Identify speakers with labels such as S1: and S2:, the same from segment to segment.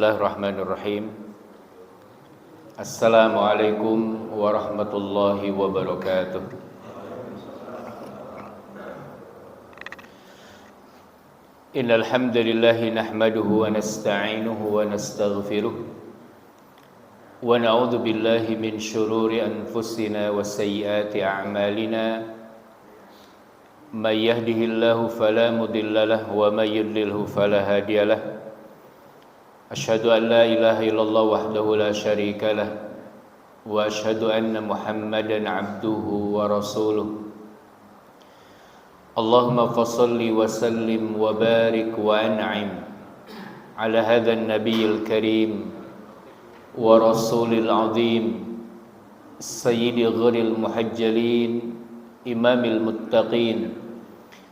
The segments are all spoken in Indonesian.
S1: Bismillahirrahmanirrahim. Assalamualaikum warahmatullahi wabarakatuh. Innal hamdalillah nahmaduhu wa nasta'inuhu wa nastaghfiruh wa na'udzu billahi min shururi anfusina wa sayyiati a'malina. May yahdihillahu fala mudilla lahu wa may yudlilhu fala hadiya lahu. Asyhadu an la ilaha illallah wahdahu la syarika lah wa asyhadu anna Muhammadan abduhu wa rasuluh. Allahumma fassalli wa sallim wa barik wa an'im ala hadha an-nabiyil karim wa rasulil azim sayyidi ghiril muhajjalin imamil muttaqin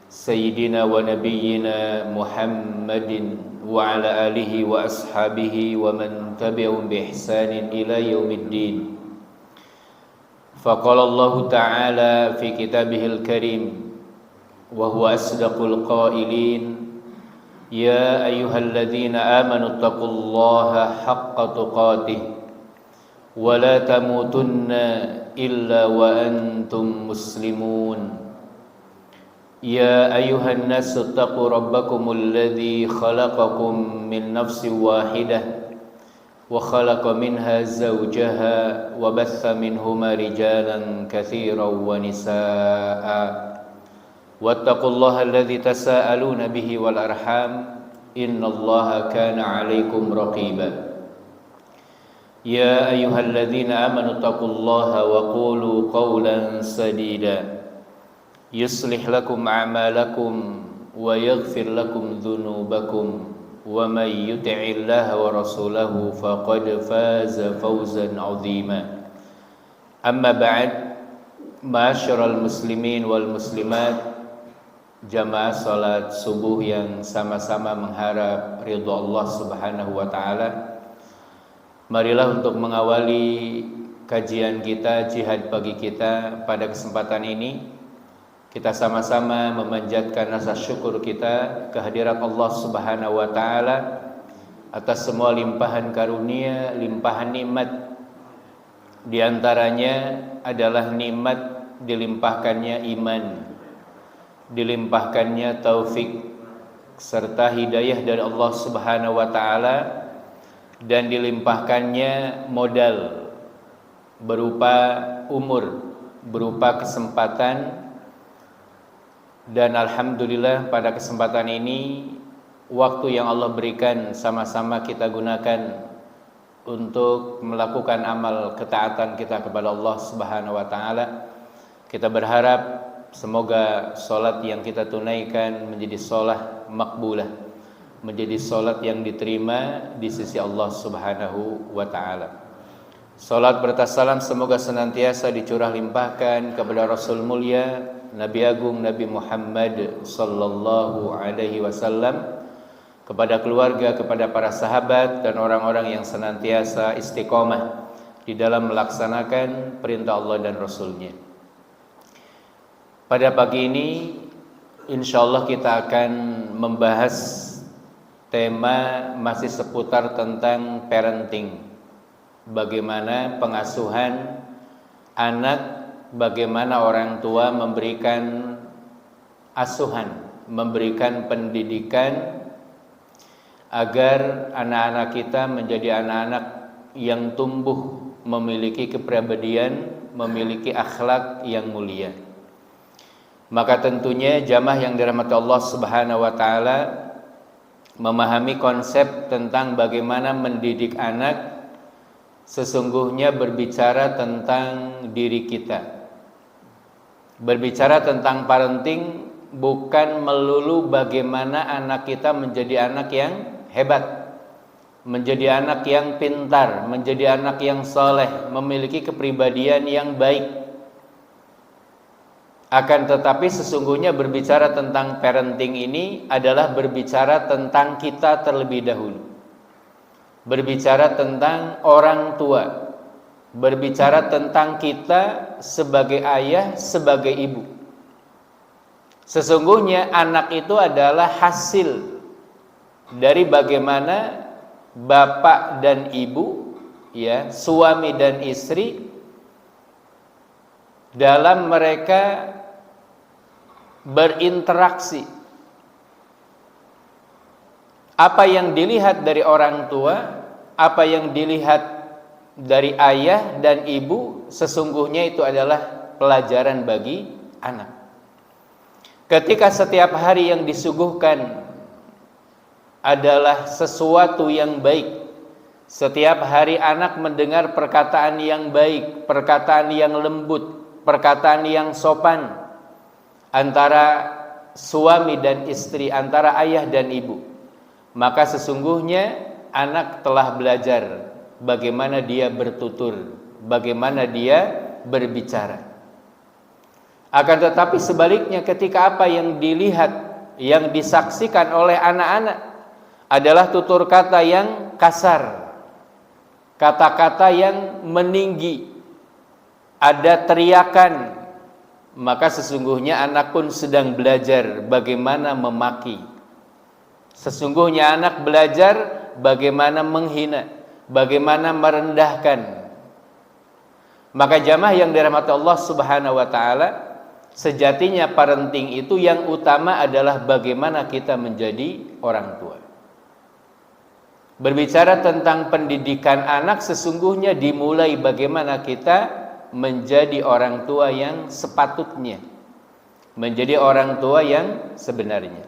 S1: sayyidina wa nabiyyina Muhammadin wa ala alihi wa ashabihi wa man tabi'ahum bi ihsanin ila yaumiddin. Faqala Allah Ta'ala fi kitabihil karim wa huwa asdaqul qailin, ya ayyuhalladzina amanu taqullaha haqqa tuqatih wa la tamutunna illa wa antum muslimun. Ya ayuhan nas taqu rabbakumul ladzi khalaqakum min nafsin wahidah wa khalaqa minha zawjaha wa batha minhuma rijalan katsiran wa nisaa'a wattaqullaha alladzi tasaaluna bihi wal arham innallaha kana 'alaikum raqiba. Ya ayyuhalladzina amanu taqullaha wa qulu qawlan sadida yuslih lakum a'malakum wa yaghfir lakum dhunubakum wa may yuti'illaha wa rasulahu faqad faza fawzan 'azima. Amma ba'd, ma'asyiral muslimin wal muslimat, jamaah salat subuh yang sama-sama mengharap ridha Allah Subhanahu wa taala. Marilah untuk mengawali kajian kita, jihad pagi kita pada kesempatan ini, kita sama-sama memanjatkan rasa syukur kita kehadirat Allah Subhanahu wa taala atas semua limpahan karunia, limpahan nikmat. Di antaranya adalah nikmat dilimpahkannya iman, dilimpahkannya taufik serta hidayah dari Allah Subhanahu wa taala, dan dilimpahkannya modal berupa umur, berupa kesempatan. Dan alhamdulillah pada kesempatan ini waktu yang Allah berikan sama-sama kita gunakan untuk melakukan amal ketaatan kita kepada Allah Subhanahu wa taala. Kita berharap semoga salat yang kita tunaikan menjadi salat makbulah, menjadi salat yang diterima di sisi Allah Subhanahu wa taala. Salat bertassalam semoga senantiasa dicurah limpahkan kepada Rasul mulia Nabi Agung Nabi Muhammad sallallahu alaihi wasallam, kepada keluarga, kepada para sahabat dan orang-orang yang senantiasa istiqomah di dalam melaksanakan perintah Allah dan Rasulnya. Pada pagi ini insyaallah kita akan membahas tema masih seputar tentang parenting. Bagaimana pengasuhan anak, bagaimana orang tua memberikan asuhan, memberikan pendidikan agar anak-anak kita menjadi anak-anak yang tumbuh memiliki kepribadian, memiliki akhlak yang mulia. Maka tentunya jamaah yang dirahmati Allah Subhanahu wa taala memahami konsep tentang bagaimana mendidik anak sesungguhnya berbicara tentang diri kita. Berbicara tentang parenting bukan melulu bagaimana anak kita menjadi anak yang hebat, menjadi anak yang pintar, menjadi anak yang soleh, memiliki kepribadian yang baik. Akan tetapi sesungguhnya berbicara tentang parenting ini adalah berbicara tentang kita terlebih dahulu. Berbicara tentang orang tua, berbicara tentang kita sebagai ayah, sebagai ibu. Sesungguhnya anak itu adalah hasil dari bagaimana bapak dan ibu, ya, suami dan istri, dalam mereka berinteraksi. Apa yang dilihat dari orang tua, apa yang dilihat dari ayah dan ibu, sesungguhnya itu adalah pelajaran bagi anak. Ketika setiap hari yang disuguhkan adalah sesuatu yang baik, setiap hari anak mendengar perkataan yang baik, perkataan yang lembut, perkataan yang sopan antara suami dan istri, antara ayah dan ibu, maka sesungguhnya anak telah belajar bagaimana dia bertutur, bagaimana dia berbicara. Akan tetapi sebaliknya, ketika apa yang dilihat, yang disaksikan oleh anak-anak adalah tutur kata yang kasar, kata-kata yang meninggi, ada teriakan, maka sesungguhnya anak pun sedang belajar bagaimana memaki. Sesungguhnya anak belajar bagaimana menghina, bagaimana merendahkan. Maka jamaah yang dirahmati Allah Subhanahu wa taala, sejatinya parenting itu yang utama adalah bagaimana kita menjadi orang tua. Berbicara tentang pendidikan anak, sesungguhnya dimulai bagaimana kita menjadi orang tua yang sepatutnya, menjadi orang tua yang sebenarnya.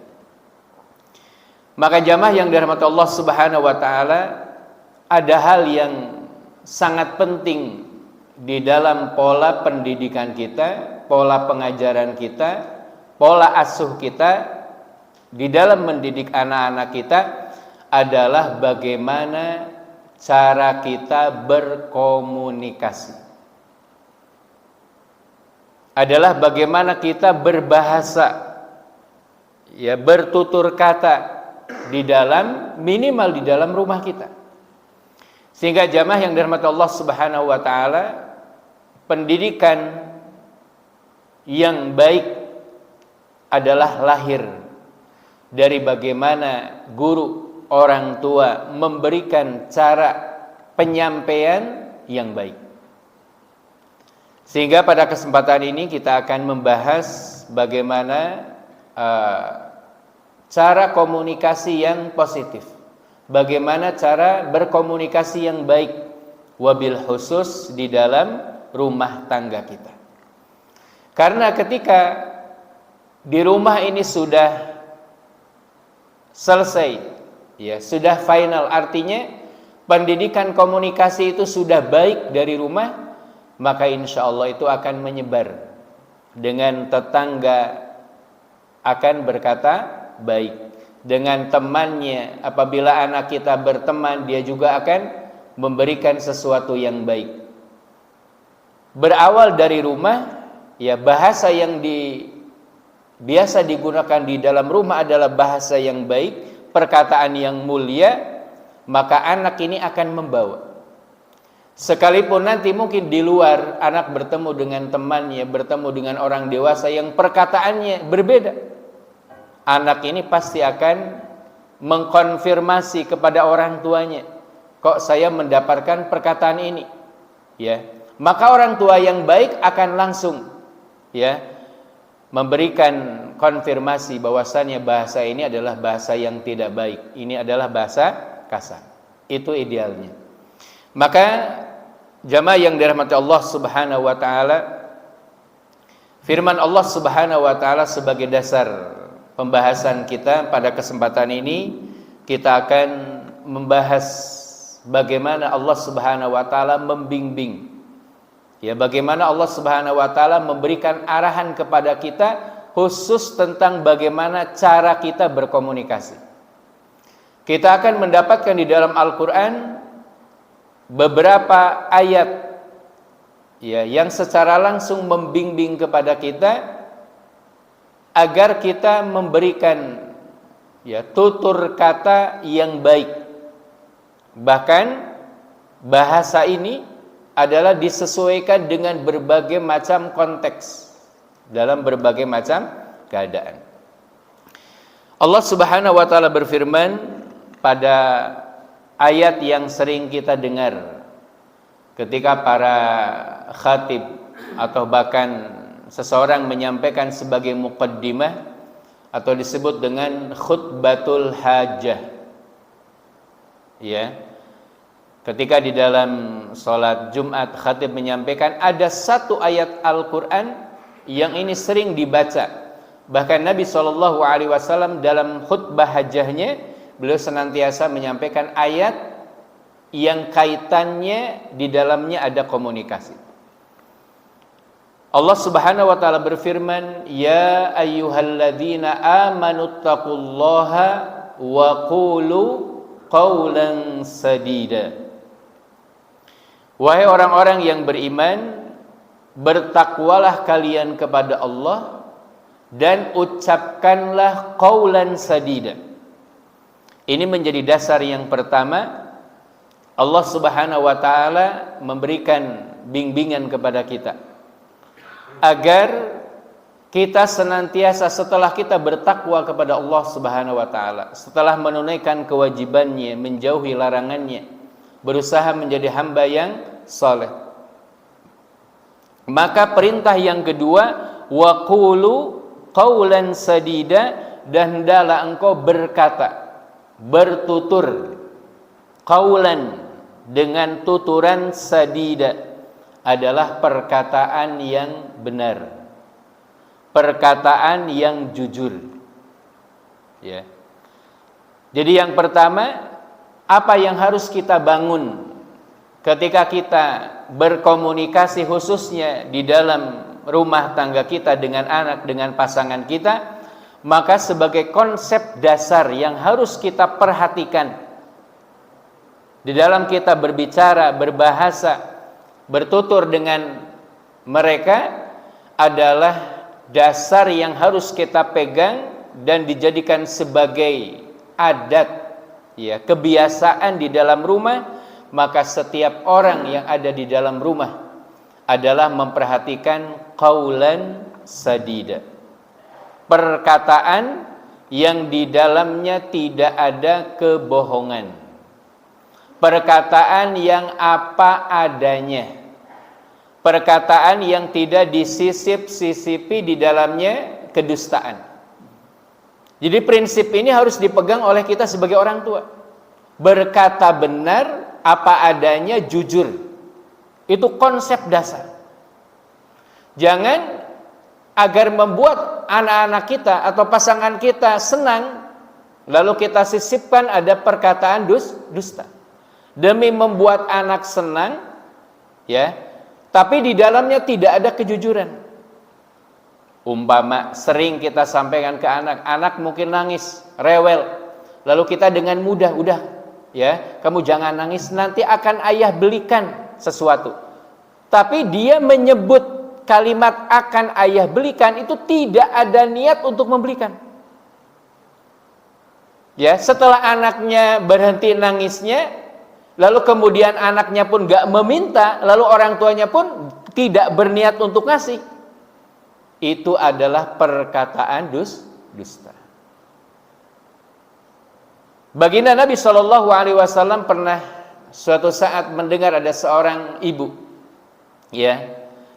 S1: Maka jamaah yang dirahmati Allah Subhanahu wa taala, ada hal yang sangat penting di dalam pola pendidikan kita, pola pengajaran kita, pola asuh kita di dalam mendidik anak-anak kita, adalah bagaimana cara kita berkomunikasi. Adalah bagaimana kita berbahasa, ya, bertutur kata di dalam, minimal di dalam rumah kita. Sehingga jamaah yang dirahmati Allah Subhanahu wa taala, pendidikan yang baik adalah lahir dari bagaimana guru, orang tua memberikan cara penyampaian yang baik. Sehingga pada kesempatan ini kita akan membahas bagaimana cara komunikasi yang positif, bagaimana cara berkomunikasi yang baik, wabil khusus di dalam rumah tangga kita. Karena ketika di rumah ini sudah selesai, ya, sudah final, artinya pendidikan komunikasi itu sudah baik dari rumah, maka insya Allah itu akan menyebar. Dengan tetangga akan berkata baik, dengan temannya, apabila anak kita berteman, dia juga akan memberikan sesuatu yang baik. Berawal dari rumah, ya, bahasa yang biasa digunakan di dalam rumah adalah bahasa yang baik, perkataan yang mulia, maka anak ini akan membawa. Sekalipun nanti mungkin di luar anak bertemu dengan temannya, bertemu dengan orang dewasa yang perkataannya berbeda, anak ini pasti akan mengkonfirmasi kepada orang tuanya, kok saya mendapatkan perkataan ini, ya. Maka orang tua yang baik akan langsung, ya, memberikan konfirmasi bahwasannya bahasa ini adalah bahasa yang tidak baik, ini adalah bahasa kasar. Itu idealnya. Maka jamaah yang dirahmati Allah Subhanahu wa taala, firman Allah Subhanahu wa taala sebagai dasar pembahasan kita pada kesempatan ini, kita akan membahas bagaimana Allah Subhanahu wa taala membimbing, ya, bagaimana Allah Subhanahu wa taala memberikan arahan kepada kita khusus tentang bagaimana cara kita berkomunikasi. Kita akan mendapatkan di dalam Al-Qur'an beberapa ayat, ya, yang secara langsung membimbing kepada kita agar kita memberikan, ya, tutur kata yang baik. Bahkan bahasa ini adalah disesuaikan dengan berbagai macam konteks, dalam berbagai macam keadaan. Allah Subhanahu wa taala berfirman pada ayat yang sering kita dengar ketika para khatib atau bahkan seseorang menyampaikan sebagai muqaddimah atau disebut dengan khutbatul hajah. Ya. Ketika di dalam salat Jumat khatib menyampaikan, ada satu ayat Al-Qur'an yang ini sering dibaca. Bahkan Nabi SAW dalam khutbah hajahnya, beliau senantiasa menyampaikan ayat yang kaitannya di dalamnya ada komunikasi. Allah Subhanahu wa taala berfirman, "Ya ayyuhalladzina amanu taqullaha wa qulu qawlan sadida." Wahai orang-orang yang beriman, bertakwalah kalian kepada Allah dan ucapkanlah qawlan sadida. Ini menjadi dasar yang pertama. Allah Subhanahu wa taala memberikan bimbingan kepada kita agar kita senantiasa setelah kita bertakwa kepada Allah Subhanahu wa taala, setelah menunaikan kewajibannya, menjauhi larangannya, berusaha menjadi hamba yang saleh. Maka perintah yang kedua, wa qulu qawlan sadida, dan hendaklah engkau berkata, bertutur, qawlan dengan tuturan sadida, adalah perkataan yang benar, perkataan yang jujur. Ya. Jadi yang pertama, apa yang harus kita bangun ketika kita berkomunikasi khususnya di dalam rumah tangga kita dengan anak, dengan pasangan kita, maka sebagai konsep dasar yang harus kita perhatikan di dalam kita berbicara, berbahasa, bertutur dengan mereka adalah dasar yang harus kita pegang dan dijadikan sebagai adat, ya, kebiasaan di dalam rumah. Maka setiap orang yang ada di dalam rumah adalah memperhatikan qaulan sadida, perkataan yang di dalamnya tidak ada kebohongan, perkataan yang apa adanya, perkataan yang tidak disisip-sisipi di dalamnya kedustaan. Jadi prinsip ini harus dipegang oleh kita sebagai orang tua. Berkata benar, apa adanya, jujur. Itu konsep dasar. Jangan agar membuat anak-anak kita atau pasangan kita senang, lalu kita sisipkan ada perkataan dusta. Demi membuat anak senang, ya, tapi di dalamnya tidak ada kejujuran. Umpama sering kita sampaikan ke anak, anak mungkin nangis, rewel, lalu kita dengan mudah, udah, ya, kamu jangan nangis, nanti akan ayah belikan sesuatu. Tapi dia menyebut kalimat akan ayah belikan, itu tidak ada niat untuk membelikan. Ya, setelah anaknya berhenti nangisnya, lalu kemudian anaknya pun gak meminta, lalu orang tuanya pun tidak berniat untuk ngasih. Itu adalah perkataan dusta. Baginda Nabi SAW pernah suatu saat mendengar ada seorang ibu, ya,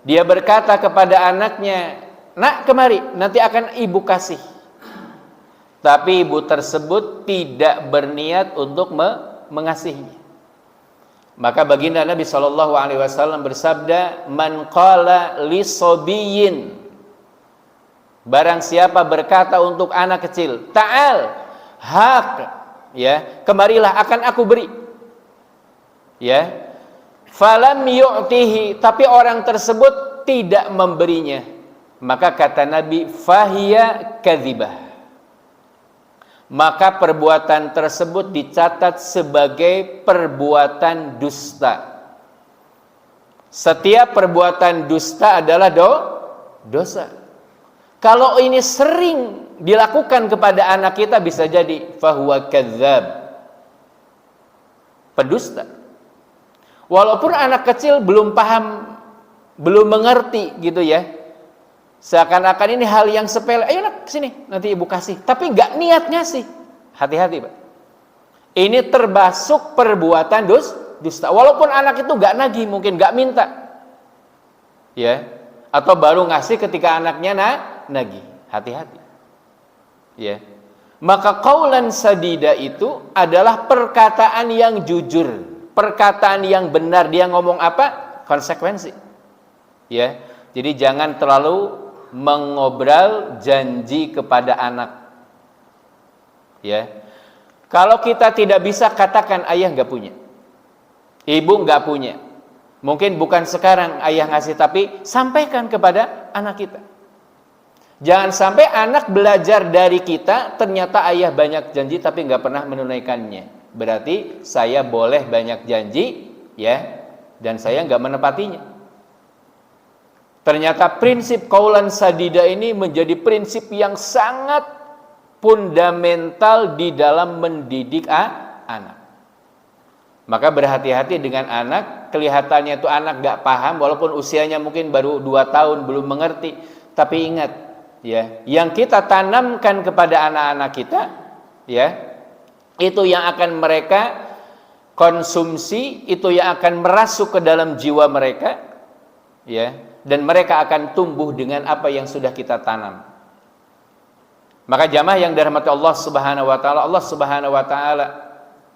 S1: dia berkata kepada anaknya, nak kemari, nanti akan ibu kasih. Tapi ibu tersebut tidak berniat untuk mengasihinya. Maka baginda Nabi SAW bersabda, man qala li sobiyin, barang siapa berkata untuk anak kecil, ta'al, hak, ya, kemarilah akan aku beri, ya, falam yu'tihi, tapi orang tersebut tidak memberinya, maka kata Nabi, fahiya kadzibah, maka perbuatan tersebut dicatat sebagai perbuatan dusta. Setiap perbuatan dusta adalah dosa. Kalau ini sering dilakukan kepada anak kita, bisa jadi fahuwa kadzab, pedusta. Walaupun anak kecil belum paham, belum mengerti gitu ya, seakan-akan ini hal yang sepele, ayo nak sini nanti ibu kasih, tapi nggak niat ngasih. Hati-hati Pak. Ini termasuk perbuatan dusta. Walaupun anak itu nggak nagih, mungkin nggak minta, ya, atau baru ngasih ketika anaknya nagih. Hati-hati, ya. Maka qaulan sadida itu adalah perkataan yang jujur, perkataan yang benar. Dia ngomong apa? Konsekuensi, ya. Jadi jangan terlalu mengobrol janji kepada anak, ya. Kalau kita tidak bisa, katakan ayah nggak punya, ibu nggak punya. Mungkin bukan sekarang ayah ngasih, tapi sampaikan kepada anak kita. Jangan sampai anak belajar dari kita, ternyata ayah banyak janji tapi nggak pernah menunaikannya. Berarti saya boleh banyak janji, ya, dan saya nggak menepatinya. Ternyata prinsip qaulan sadida ini menjadi prinsip yang sangat fundamental di dalam mendidik anak. Maka berhati-hati dengan anak. Kelihatannya itu anak gak paham, walaupun usianya mungkin baru 2 tahun, belum mengerti. Tapi ingat, ya, yang kita tanamkan kepada anak-anak kita, ya, itu yang akan mereka konsumsi, itu yang akan merasuk ke dalam jiwa mereka, ya, dan mereka akan tumbuh dengan apa yang sudah kita tanam. Maka jamaah yang dirahmati Allah Subhanahu wa taala, Allah Subhanahu wa taala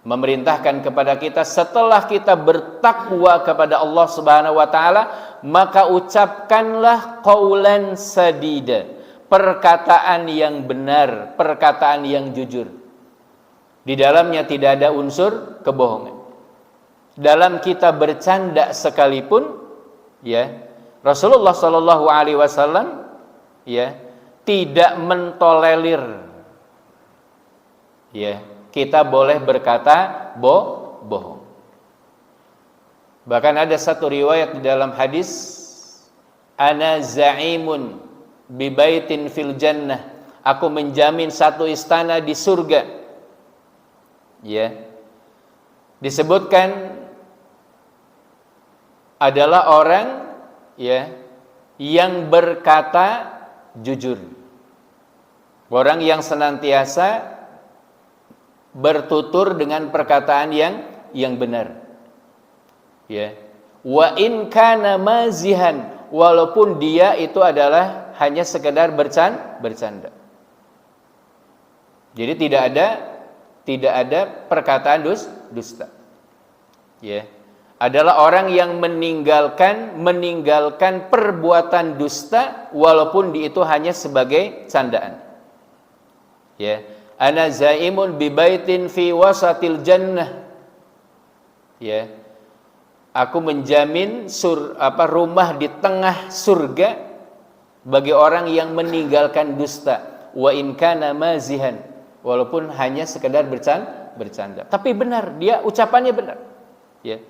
S1: memerintahkan kepada kita, setelah kita bertakwa kepada Allah Subhanahu wa taala, maka ucapkanlah qaulan sadida, perkataan yang benar, perkataan yang jujur. Di dalamnya tidak ada unsur kebohongan. Dalam kita bercanda sekalipun, ya, Rasulullah sallallahu alaihi wasallam, ya, tidak mentolerir, ya, kita boleh berkata bohong. Bahkan ada satu riwayat di dalam hadis, ana za'imun bi baitin fil jannah, aku menjamin satu istana di surga, ya. Disebutkan adalah orang, ya, yang berkata jujur. Orang yang senantiasa bertutur dengan perkataan yang benar, ya. Wa in kana mazihan, walaupun dia itu adalah hanya sekedar bercanda. Jadi tidak ada perkataan dusta, ya. Adalah orang yang meninggalkan perbuatan dusta walaupun itu hanya sebagai candaan. Ya, ana zaimun bi baitin fi wasatil jannah. Ya. Aku menjamin rumah di tengah surga bagi orang yang meninggalkan dusta, wa in kana mazihan, walaupun hanya sekedar bercanda. Tapi benar, dia ucapannya benar. Ya.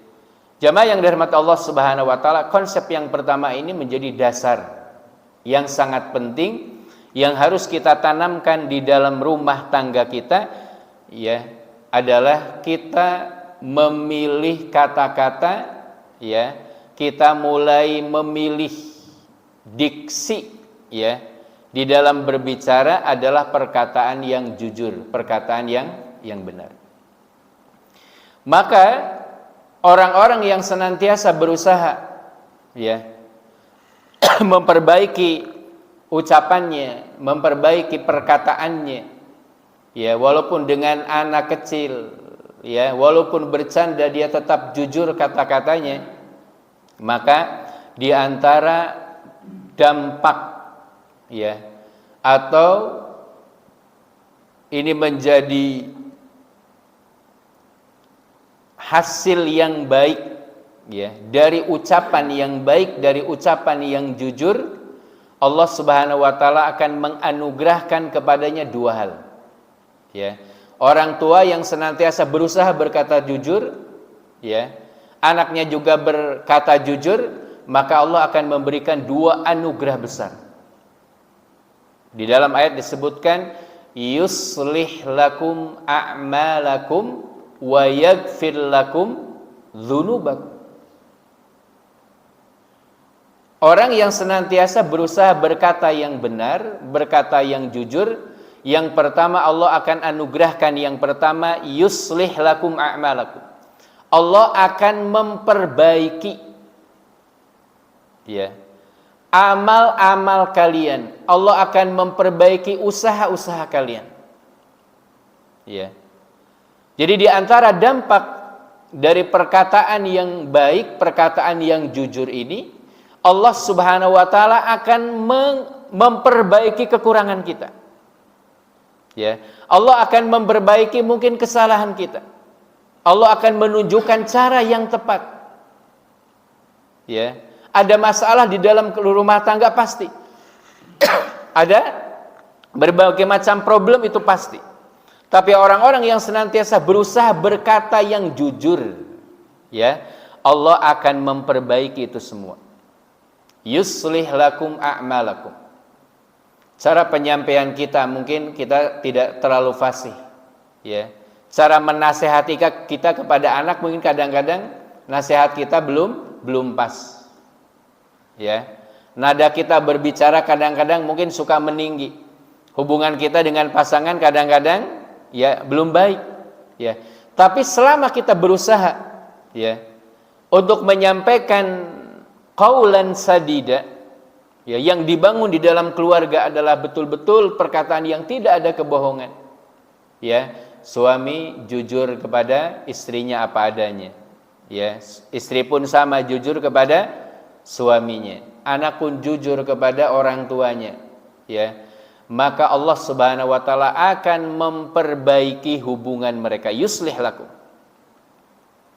S1: Jamaah yang dirahmati Allah Subhanahu wa taala, konsep yang pertama ini menjadi dasar yang sangat penting yang harus kita tanamkan di dalam rumah tangga kita, ya, adalah kita memilih kata-kata, ya, kita mulai memilih diksi, ya, di dalam berbicara adalah perkataan yang jujur, perkataan yang benar. Maka orang-orang yang senantiasa berusaha, ya, memperbaiki ucapannya, memperbaiki perkataannya, ya, walaupun dengan anak kecil, ya, walaupun bercanda dia tetap jujur kata-katanya, maka di antara dampak, ya, atau ini menjadi hasil yang baik, ya, dari ucapan yang baik, dari ucapan yang jujur, Allah Subhanahu wa taala akan menganugerahkan kepadanya 2 hal. Ya. Orang tua yang senantiasa berusaha berkata jujur, ya, anaknya juga berkata jujur, maka Allah akan memberikan 2 anugerah besar. Di dalam ayat disebutkan, yuslih lakum a'malakum wa yaghfir lakum dzunubakum. Orang yang senantiasa berusaha berkata yang benar, berkata yang jujur, Yang pertama Allah akan anugerahkan, yang pertama yuslih lakum a'malakum. Allah akan memperbaiki, ya, amal-amal kalian. Allah akan memperbaiki usaha-usaha kalian. Ya. Jadi di antara dampak dari perkataan yang baik, perkataan yang jujur ini, Allah Subhanahu wa taala akan memperbaiki kekurangan kita. Ya. Allah akan memperbaiki mungkin kesalahan kita. Allah akan menunjukkan cara yang tepat. Ya. Ada masalah di dalam rumah tangga pasti. Ada berbagai macam problem, itu pasti. Tapi orang-orang yang senantiasa berusaha berkata yang jujur, ya, Allah akan memperbaiki itu semua. Yuslih lakum a'malakum. Cara penyampaian kita mungkin kita tidak terlalu fasih, ya. Cara menasehati kita kepada anak mungkin kadang-kadang nasihat kita belum pas. Ya. Nada kita berbicara kadang-kadang mungkin suka meninggi. Hubungan kita dengan pasangan kadang-kadang ya belum baik, ya. Tapi selama kita berusaha, ya, untuk menyampaikan qaulan sadida, ya, yang dibangun di dalam keluarga adalah betul-betul perkataan yang tidak ada kebohongan, ya. Suami jujur kepada istrinya apa adanya, ya. Istri pun sama jujur kepada suaminya, anak pun jujur kepada orang tuanya, ya. Maka Allah Subhanahu wa taala akan memperbaiki hubungan mereka. Yuslih lakum.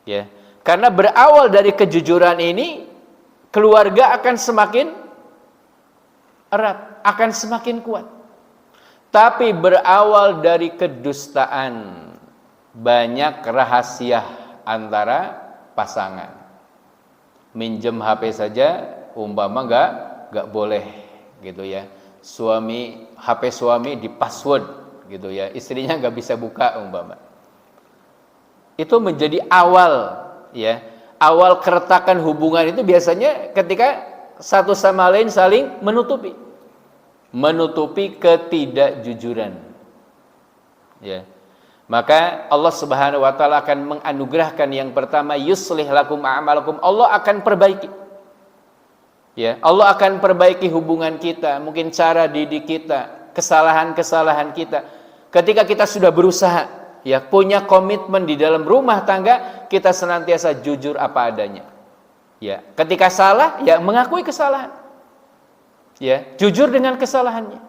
S1: Ya. Karena berawal dari kejujuran ini, keluarga akan semakin erat, akan semakin kuat. Tapi berawal dari kedustaan, banyak rahasia antara pasangan. Minjem HP saja umpama enggak boleh, gitu ya. HP suami di password, gitu ya, istrinya nggak bisa buka umpama. Itu menjadi awal, ya, awal keretakan hubungan itu biasanya ketika satu sama lain saling menutupi ketidakjujuran, ya. Maka Allah Subhanahu wa taala akan menganugerahkan yang pertama yuslih lakum a'malakum, Allah akan perbaiki. Ya, Allah akan perbaiki hubungan kita, mungkin cara didik kita, kesalahan-kesalahan kita. Ketika kita sudah berusaha, ya, punya komitmen di dalam rumah tangga, kita senantiasa jujur apa adanya. Ya, ketika salah, ya mengakui kesalahan. Ya, jujur dengan kesalahannya.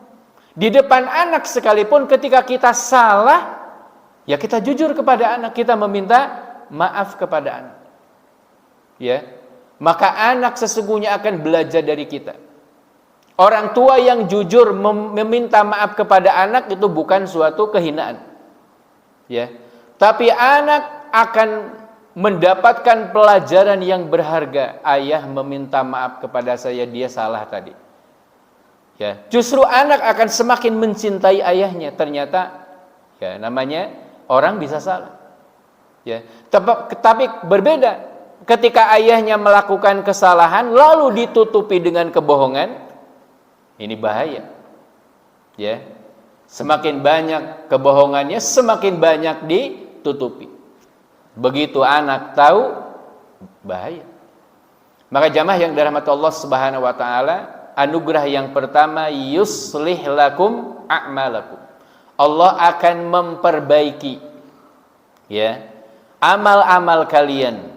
S1: Di depan anak sekalipun ketika kita salah, ya kita jujur kepada anak, kita meminta maaf kepada anak. Ya. Maka anak sesungguhnya akan belajar dari kita. Orang tua yang jujur meminta maaf kepada anak itu bukan suatu kehinaan, ya. Tapi anak akan mendapatkan pelajaran yang berharga. Ayah meminta maaf kepada saya, dia salah tadi. Ya, justru anak akan semakin mencintai ayahnya. Ternyata, ya, namanya orang bisa salah. Ya, tapi berbeda. Ketika ayahnya melakukan kesalahan lalu ditutupi dengan kebohongan, ini bahaya. Ya. Semakin banyak kebohongannya, semakin banyak ditutupi. Begitu anak tahu, bahaya. Maka jamaah yang dirahmati Allah Subhanahu wa taala, anugerah yang pertama yuslih lakum a'malakum. Allah akan memperbaiki, ya, amal-amal kalian.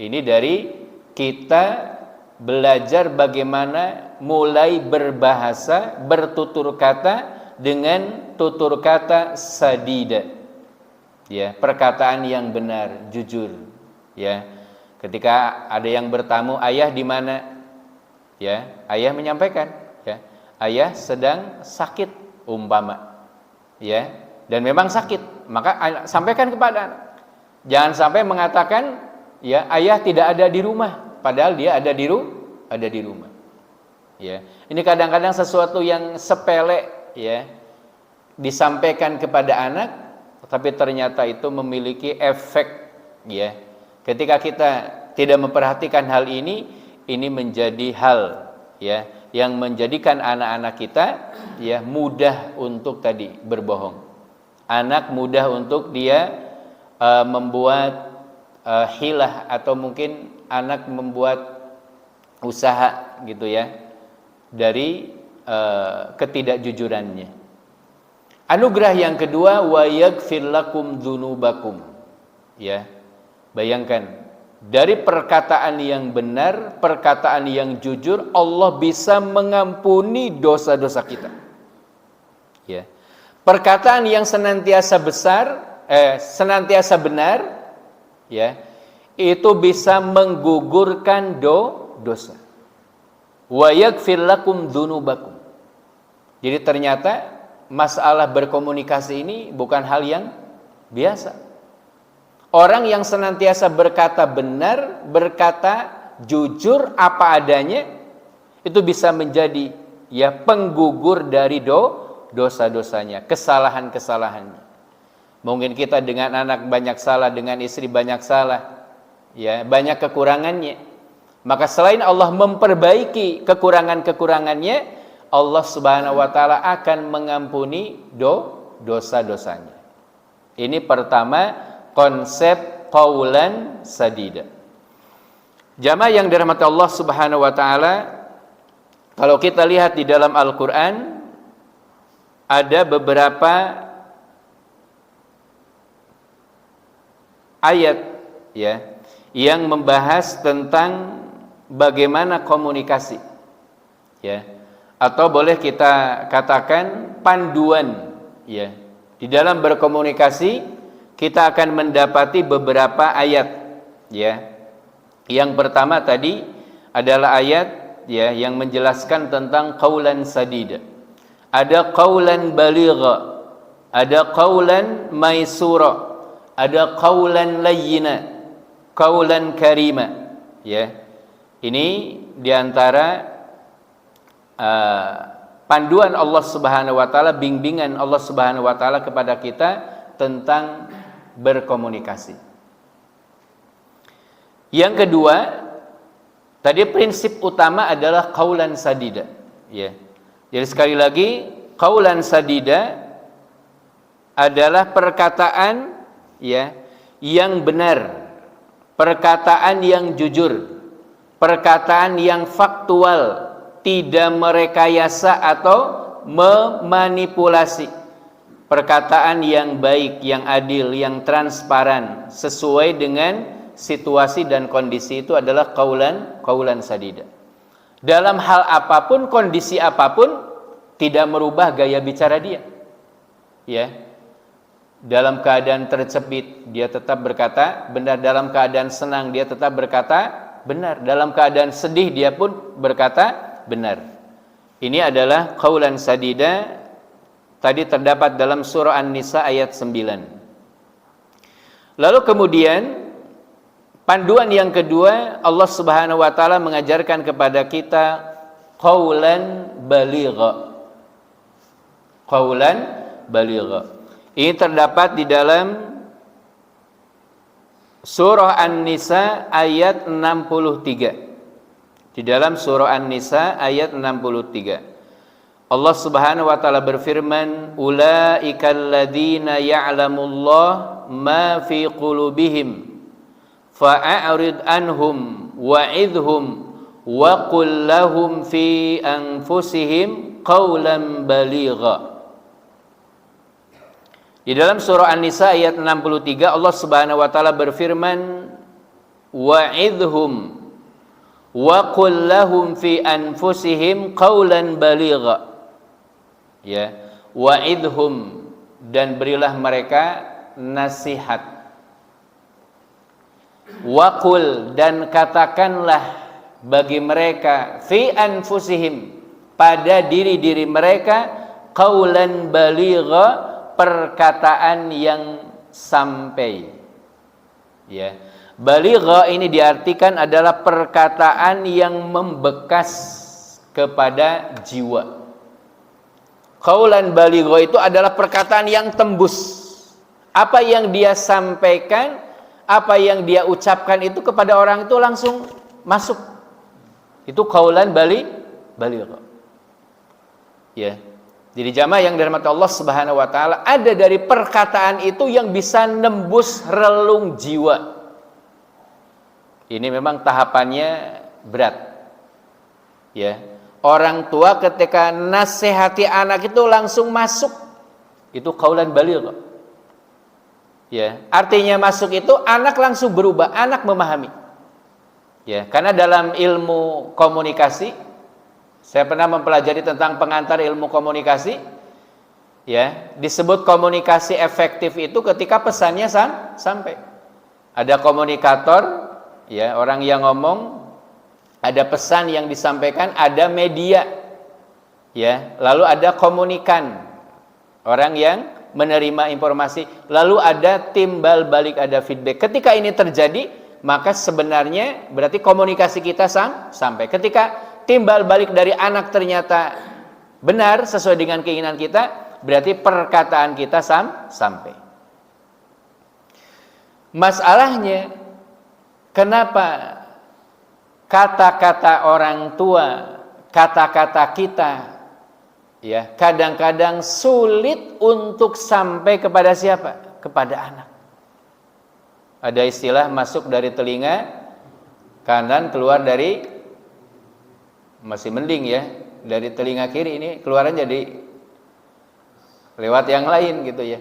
S1: Ini dari kita belajar bagaimana mulai berbahasa, bertutur kata dengan tutur kata sadida. Ya, perkataan yang benar, jujur. Ya. Ketika ada yang bertamu, ayah di mana? Ya, ayah menyampaikan, ya. Ayah sedang sakit umpama. Ya, dan memang sakit, maka sampaikan kepada anak. Jangan sampai mengatakan, ya, ayah tidak ada di rumah, padahal dia ada di rumah. Ya, ini kadang-kadang sesuatu yang sepele, ya, disampaikan kepada anak, tapi ternyata itu memiliki efek, ya. Ketika kita tidak memperhatikan hal ini menjadi hal, ya, yang menjadikan anak-anak kita ya mudah untuk tadi berbohong. Anak mudah untuk dia membuat hilah, atau mungkin anak membuat usaha gitu ya dari ketidakjujurannya. Anugerah yang kedua, wa yaghfir lakum dzunubakum. Ya. Bayangkan, dari perkataan yang benar, perkataan yang jujur, Allah bisa mengampuni dosa-dosa kita. Ya. Perkataan yang senantiasa senantiasa benar, ya, itu bisa menggugurkan dosa. Wa yaghfir lakum dzunubakum. Jadi ternyata masalah berkomunikasi ini bukan hal yang biasa. Orang yang senantiasa berkata benar, berkata jujur apa adanya, itu bisa menjadi ya penggugur dari dosa-dosanya, kesalahan-kesalahannya. Mungkin kita dengan anak banyak salah, dengan istri banyak salah, ya banyak kekurangannya. Maka selain Allah memperbaiki kekurangan-kekurangannya, Allah Subhanahu wa taala akan mengampuni dosa-dosanya. Ini pertama, konsep qaulan sadida. Jamaah yang dirahmati Allah Subhanahu wa taala, kalau kita lihat di dalam Al-Qur'an ada beberapa ayat ya yang membahas tentang bagaimana komunikasi. Ya. Atau boleh kita katakan panduan ya. Di dalam berkomunikasi kita akan mendapati beberapa ayat ya. Yang pertama tadi adalah ayat ya yang menjelaskan tentang qaulan sadida. Ada qaulan baligha, ada qaulan maisura, ada qaulan layyina, qaulan karima ya. Ini diantara panduan Allah Subhanahu wa taala, bimbingan Allah Subhanahu wa taala kepada kita tentang berkomunikasi. Yang kedua, tadi prinsip utama adalah qaulan sadida, ya. Jadi sekali lagi, qaulan sadida adalah perkataan ya yang benar, perkataan yang jujur, perkataan yang faktual, tidak merekayasa atau memanipulasi. Perkataan yang baik, yang adil, yang transparan, sesuai dengan situasi dan kondisi, itu adalah qaulan sadida. Dalam hal apapun, kondisi apapun, tidak merubah gaya bicara dia. Ya. Dalam keadaan tercepit, dia tetap berkata benar. Dalam keadaan senang, dia tetap berkata benar. Dalam keadaan sedih, dia pun berkata benar. Ini adalah qaulan sadida, tadi terdapat dalam surah An-Nisa ayat 9. Lalu kemudian panduan yang kedua, Allah Subhanahu wa taala mengajarkan kepada kita qaulan baligha. Qaulan baligha. Ini terdapat di dalam surah An-Nisa ayat 63. Di dalam surah An-Nisa ayat 63. Allah Subhanahu wa taala berfirman, "Ulaikal ladzina ya'lamullah ma fi qulubihim fa'arid anhum wa'idhum wa qul lahum fi anfusihim qaulan baligha." Di dalam surah An-Nisa ayat 63 Allah Subhanahu wa taala berfirman, "Wa'idhum wa qul lahum fi anfusihim qaulan baligha." Ya, wa'idhum, dan berilah mereka nasihat. Wa qul, dan katakanlah bagi mereka, fi anfusihim, pada diri-diri mereka, qaulan baligha, perkataan yang sampai. Ya. Baligha ini diartikan adalah perkataan yang membekas kepada jiwa. Qaulan baligha itu adalah perkataan yang tembus. Apa yang dia sampaikan, apa yang dia ucapkan itu kepada orang itu langsung masuk. Itu qaulan baligh. Ya. Jadi jamaah yang dirahmati Allah Subhanahu wa taala, ada dari perkataan itu yang bisa nembus relung jiwa. Ini memang tahapannya berat. Ya. Orang tua ketika nasihati anak itu langsung masuk. Itu qaulan baligh. Ya, artinya masuk itu anak langsung berubah, anak memahami. Ya, karena dalam ilmu komunikasi, saya pernah mempelajari tentang pengantar ilmu komunikasi. Ya, disebut komunikasi efektif itu ketika pesannya sampai. Ada komunikator, ya, orang yang ngomong, ada pesan yang disampaikan, ada media. Ya, lalu ada komunikan, orang yang menerima informasi, lalu ada timbal balik, ada feedback. Ketika ini terjadi, maka sebenarnya berarti komunikasi kita sampai. Ketika timbal balik dari anak ternyata benar sesuai dengan keinginan kita, berarti perkataan kita sampai. Masalahnya, kenapa kata-kata orang tua, kata-kata kita, ya, kadang-kadang sulit untuk sampai kepada siapa? Kepada anak. Ada istilah masuk dari telinga kanan, keluar dari, masih mending ya, dari telinga kiri, ini keluaran jadi lewat yang lain gitu ya.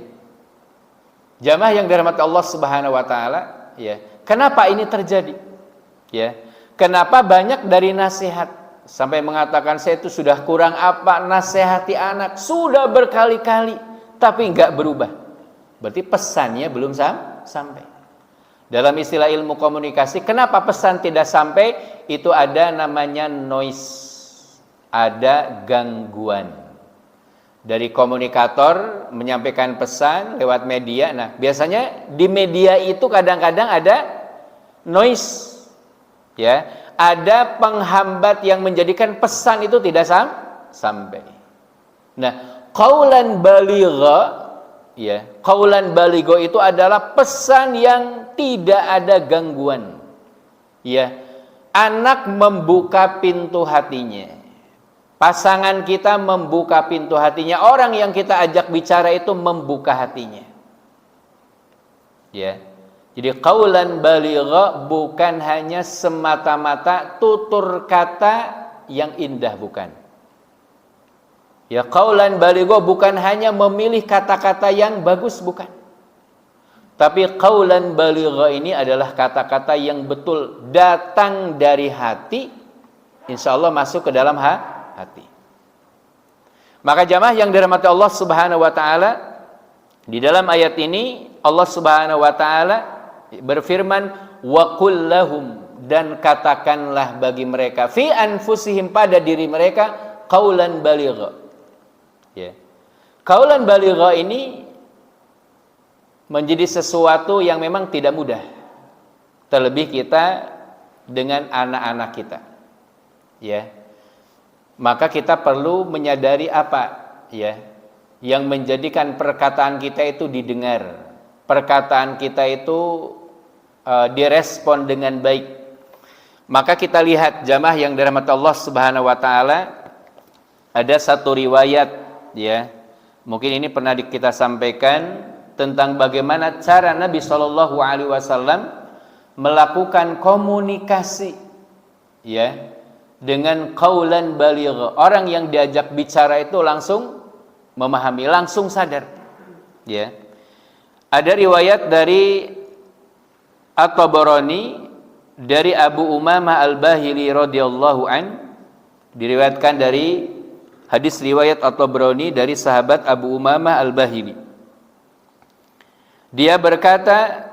S1: Jamaah yang dirahmati Allah Subhanahu wa taala, ya. Kenapa ini terjadi? Ya. Kenapa banyak dari nasihat sampai mengatakan saya itu sudah kurang apa nasihati anak, sudah berkali-kali tapi enggak berubah. Berarti pesannya belum sampai. Dalam istilah ilmu komunikasi, kenapa pesan tidak sampai? Itu ada namanya noise, ada gangguan. Dari komunikator menyampaikan pesan lewat media. Nah, biasanya di media itu kadang-kadang ada noise. Ya, ada penghambat yang menjadikan pesan itu tidak sampai. Nah, qaulan baligha, ya, qaulan baligha itu adalah pesan yang tidak ada gangguan. Ya, anak membuka pintu hatinya. Pasangan kita membuka pintu hatinya. Orang yang kita ajak bicara itu membuka hatinya. Ya. Jadi qaulan baligha bukan hanya semata-mata tutur kata yang indah, bukan. Ya, qaulan baligha bukan hanya memilih kata-kata yang bagus, bukan. Tapi qaulan baligha ini adalah kata-kata yang betul datang dari hati, insya Allah masuk ke dalam hati. Maka jamaah yang dirahmati Allah Subhanahu wa taala, di dalam ayat ini Allah Subhanahu wa taala berfirman, wa qul lahum, dan katakanlah bagi mereka, fi anfusihim, pada diri mereka, qaulan baligha. Ya. Qaulan baligha ini menjadi sesuatu yang memang tidak mudah. Terlebih kita dengan anak-anak kita. Ya. Maka kita perlu menyadari apa? Ya. Yang menjadikan perkataan kita itu didengar. Perkataan kita itu direspon dengan baik. Maka kita lihat jamaah yang dirahmati Allah Subhanahu wa taala, ada satu riwayat, ya. Mungkin ini pernah kita sampaikan tentang bagaimana cara Nabi Shallallahu alaihi wasallam melakukan komunikasi, ya, dengan qaulan baligha. Orang yang diajak bicara itu langsung memahami, langsung sadar. Ya. Ada riwayat dari At-Tabarani dari Abu Umamah Al-Bahili radhiyallahu an, diriwayatkan dari hadis riwayat At-Tabarani dari sahabat Abu Umamah Al-Bahili. Dia berkata,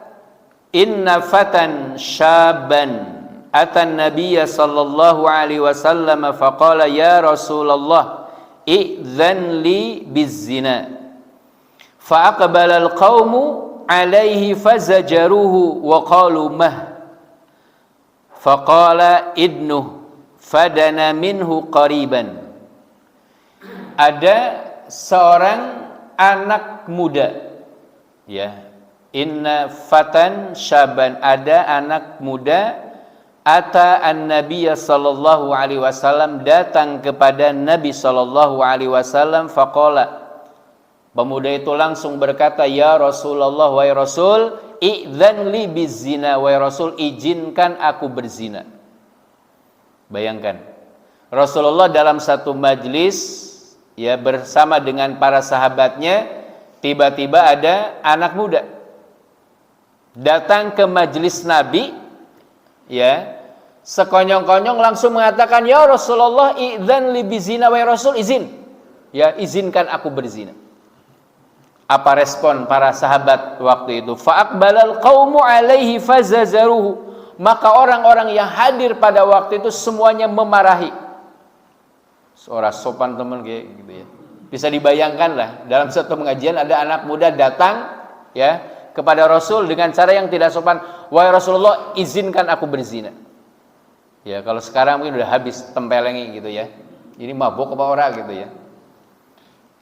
S1: inna fatan syaban atan nabiyya sallallahu alaihi wasallam faqala ya Rasulullah i'dhan li bizzina fa aqbala alqaumu alaihi fazajaruhu wa qalu mah faqala idnuh fadana minhu qariban. Ada seorang anak muda, ya, inna fatan syaban, ada anak muda ata an-nabiy sallallahu alaihi wasallam, datang kepada Nabi sallallahu alaihi wasallam, faqala, pemuda itu langsung berkata, ya Rasulullah, wahai Rasul, idzan li bizina, wahai Rasul, izinkan aku berzina. Bayangkan, Rasulullah dalam satu majlis ya bersama dengan para sahabatnya, tiba-tiba ada anak muda datang ke majlis Nabi, ya, sekonyong-konyong langsung mengatakan, ya Rasulullah, idzan li bizina, wahai Rasul, izin, ya, izinkan aku berzina. Apa respon para sahabat waktu itu? Fa'aqbalal qaumu alaihi fazazaruhu, maka orang-orang yang hadir pada waktu itu semuanya memarahi. Seorang sopan teman kayak gitu ya. Bisa dibayangkan lah, dalam satu pengajian ada anak muda datang ya kepada Rasul dengan cara yang tidak sopan. Wahai Rasulullah, izinkan aku berzina. Ya, kalau sekarang mungkin udah habis tempelengi gitu ya. Ini mabuk apa ora gitu ya.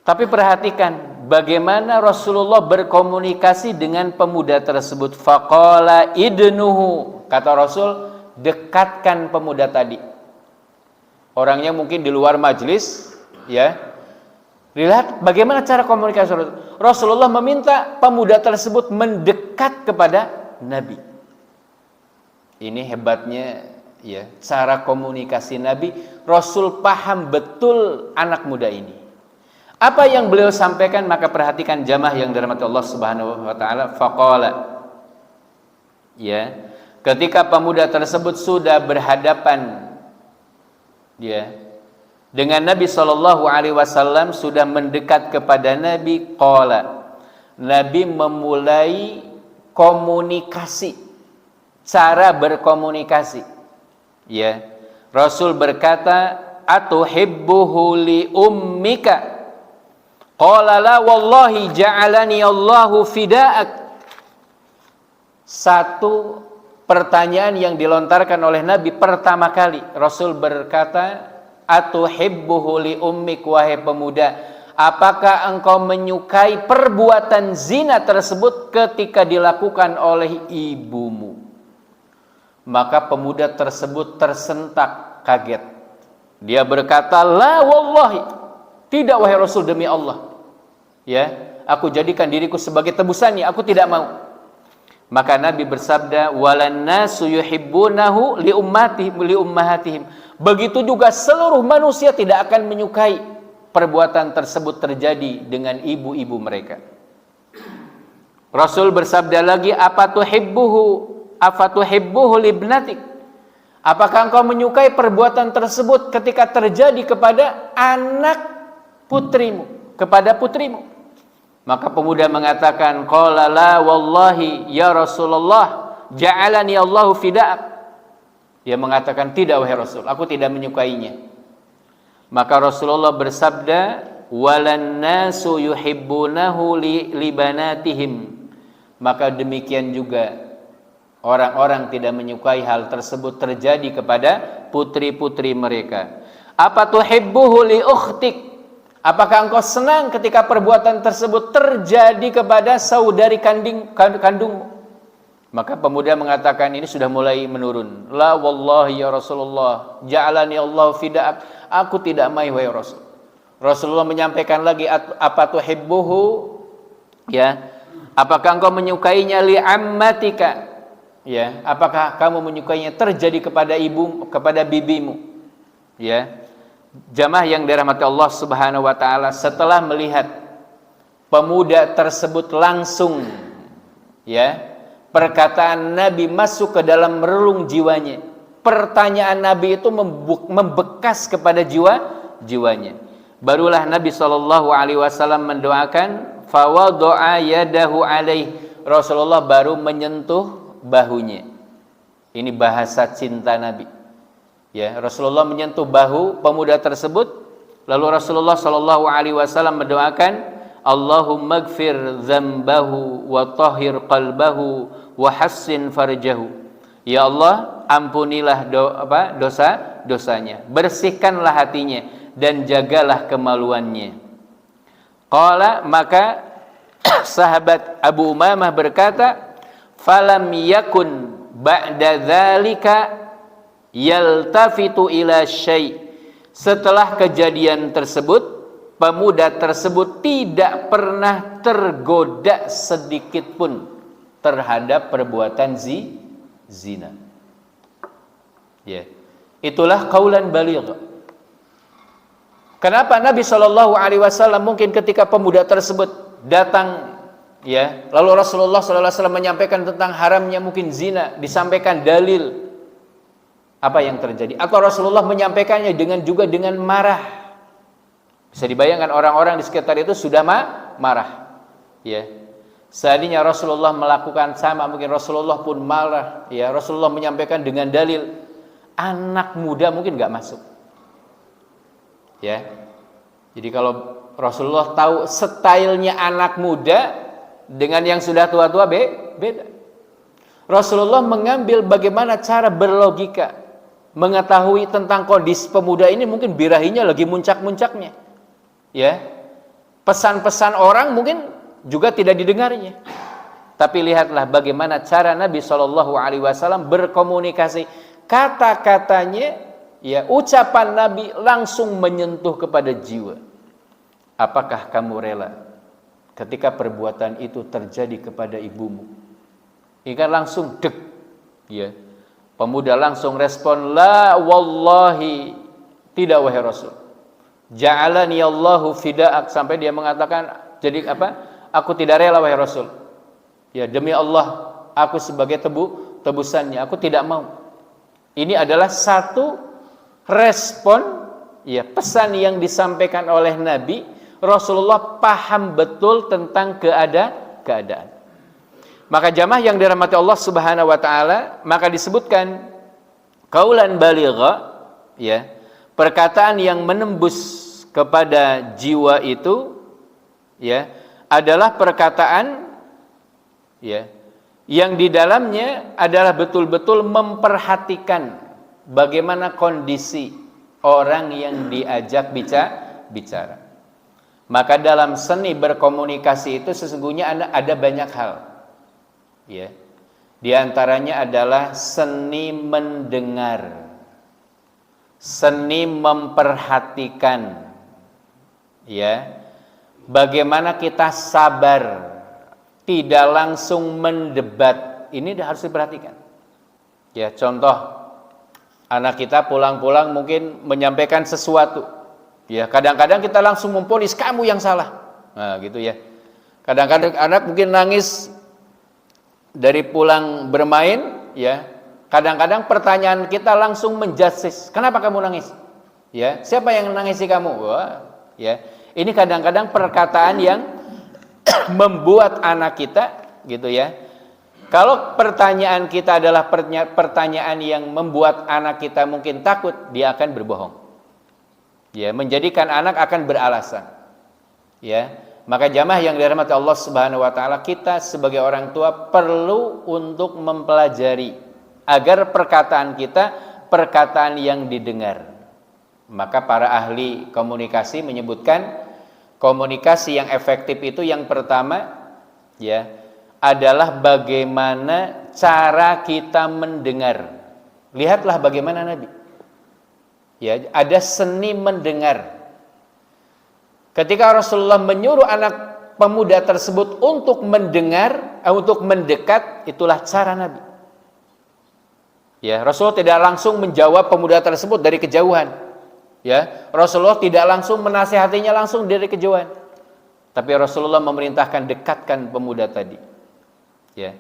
S1: Tapi perhatikan bagaimana Rasulullah berkomunikasi dengan pemuda tersebut. Faqala idnuhu, kata Rasul, dekatkan pemuda tadi. Orangnya mungkin di luar majlis, ya. Lihat bagaimana cara komunikasi Rasulullah meminta pemuda tersebut mendekat kepada Nabi. Ini hebatnya ya, cara komunikasi Nabi. Rasul paham betul anak muda ini. Apa yang beliau sampaikan, maka perhatikan jamaah yang dirahmati Allah Subhanahu wa taala. Faqala, ya, ketika pemuda tersebut sudah berhadapan ya dengan Nabi sallallahu alaihi wasallam, sudah mendekat kepada Nabi, qala, Nabi memulai komunikasi, cara berkomunikasi. Ya, Rasul berkata, atuhibbuhu li ummika? Qala la wallahi ja'alani Allahu fida'ak. Satu pertanyaan yang dilontarkan oleh Nabi pertama kali. Rasul berkata, atuhibbuhu li ummik, wahai pemuda, apakah engkau menyukai perbuatan zina tersebut ketika dilakukan oleh ibumu? Maka pemuda tersebut tersentak, kaget. Dia berkata, la wallahi, tidak wahai Rasul, demi Allah, ya, aku jadikan diriku sebagai tebusannya, aku tidak mau. Maka Nabi bersabda, walan nasu yuhibbunahu li ummahatihim. Begitu juga seluruh manusia tidak akan menyukai perbuatan tersebut terjadi dengan ibu-ibu mereka. Rasul bersabda lagi, afatuhibbuhu libnatik? Apakah engkau menyukai perbuatan tersebut ketika terjadi kepada anak putrimu, kepada putrimu? Maka pemuda mengatakan, qala la wallahi ya Rasulullah ja'alani Allahu fida'ak. Dia mengatakan, tidak wahai Rasul, aku tidak menyukainya. Maka Rasulullah bersabda, walan nasu yuhibbunahu li banatihim. Maka demikian juga orang-orang tidak menyukai hal tersebut terjadi kepada putri-putri mereka. Apa tuhibbuhu li ukhtik? Apakah engkau senang ketika perbuatan tersebut terjadi kepada saudari kandungmu? Maka pemuda mengatakan, ini sudah mulai menurun. La wallahi ya Rasulullah ja'alani Allah fida'ak. Aku tidak mau wahai Rasul. Rasulullah menyampaikan lagi, apa tuhibbuhu, ya, apakah engkau menyukainya li ammatika? Ya, apakah kamu menyukainya terjadi kepada ibu, kepada bibimu? Ya. Jamaah yang dirahmati Allah Subhanahu wa taala, setelah melihat pemuda tersebut langsung ya, perkataan Nabi masuk ke dalam relung jiwanya. Pertanyaan Nabi itu membekas kepada jiwanya. Barulah Nabi sallallahu alaihi wasallam mendoakan, fawadha'a yadahu alaih. Rasulullah baru menyentuh bahunya. Ini bahasa cinta Nabi. Ya, Rasulullah menyentuh bahu pemuda tersebut, lalu Rasulullah sallallahu alaihi wasallam mendoakan, Allahumma ighfir dzambahu wa tahhir qalbahu wa hassin farjahu. Ya Allah, ampunilah dosa-dosanya, bersihkanlah hatinya dan jagalah kemaluannya. Qala, maka sahabat Abu Umamah berkata, falam yakun ba'da dzalika yaltafitu ila syai'. Setelah kejadian tersebut, pemuda tersebut tidak pernah tergoda sedikit pun terhadap perbuatan zina. Ya. Itulah qaulan baligh. Kenapa Nabi Shallallahu Alaihi Wasallam mungkin ketika pemuda tersebut datang, ya, lalu Rasulullah Sallallahu Alaihi Wasallam menyampaikan tentang haramnya mungkin zina, disampaikan dalil, apa yang terjadi? Atau Rasulullah menyampaikannya dengan marah. Bisa dibayangkan orang-orang di sekitar itu sudah marah, ya. Seandainya Rasulullah melakukan sama, mungkin Rasulullah pun marah, ya. Rasulullah menyampaikan dengan dalil, anak muda mungkin nggak masuk. Ya, jadi kalau Rasulullah tahu stylenya anak muda dengan yang sudah tua-tua beda. Rasulullah mengambil bagaimana cara berlogika, mengetahui tentang kondisi pemuda ini mungkin birahinya lagi muncak-muncaknya. Ya, pesan-pesan orang mungkin juga tidak didengarnya. Tapi lihatlah bagaimana cara Nabi Shallallahu Alaihi Wasallam berkomunikasi, kata-katanya. Ya, ucapan Nabi langsung menyentuh kepada jiwa. Apakah kamu rela ketika perbuatan itu terjadi kepada ibumu? Ini kan langsung dek, ya. Pemuda langsung respon, la wallahi, tidak wahai Rasul. Ja'alani Allahu fida'ak, sampai dia mengatakan, jadi apa? Aku tidak rela wahai Rasul. Ya, demi Allah, aku sebagai tebusannya, aku tidak mau. Ini adalah satu respon, ya, pesan yang disampaikan oleh Nabi. Rasulullah paham betul tentang keadaan. Maka jamaah yang dirahmati Allah Subhanahu wa taala, maka disebutkan qaulan baligha, ya, perkataan yang menembus kepada jiwa itu, ya, adalah perkataan, ya, yang di dalamnya adalah betul-betul memperhatikan bagaimana kondisi orang yang diajak bicara. Maka dalam seni berkomunikasi itu sesungguhnya ada banyak hal, ya. Di antaranya adalah seni mendengar, seni memperhatikan, ya. Bagaimana kita sabar, tidak langsung mendebat. Ini harus diperhatikan. Ya, contoh, anak kita pulang-pulang mungkin menyampaikan sesuatu, ya, kadang-kadang kita langsung memponis, kamu yang salah, nah gitu ya. Kadang-kadang anak mungkin nangis dari pulang bermain, ya, kadang-kadang pertanyaan kita langsung menjudge, kenapa kamu nangis, ya, siapa yang nangisi kamu. Wah, ya, ini kadang-kadang perkataan yang membuat anak kita, gitu ya. Kalau pertanyaan kita adalah pertanyaan yang membuat anak kita mungkin takut, dia akan berbohong. Ya, menjadikan anak akan beralasan. Ya, maka jamaah yang dirahmati Allah Subhanahu wa taala, kita sebagai orang tua perlu untuk mempelajari agar perkataan kita perkataan yang didengar. Maka para ahli komunikasi menyebutkan komunikasi yang efektif itu yang pertama, ya, adalah bagaimana cara kita mendengar. Lihatlah bagaimana Nabi, ya, ada seni mendengar. Ketika Rasulullah menyuruh anak pemuda tersebut untuk mendengar, untuk mendekat, itulah cara Nabi. Ya, Rasulullah tidak langsung menjawab pemuda tersebut dari kejauhan. Ya, Rasulullah tidak langsung menasihatinya langsung dari kejauhan. Tapi Rasulullah memerintahkan dekatkan pemuda tadi. Ya,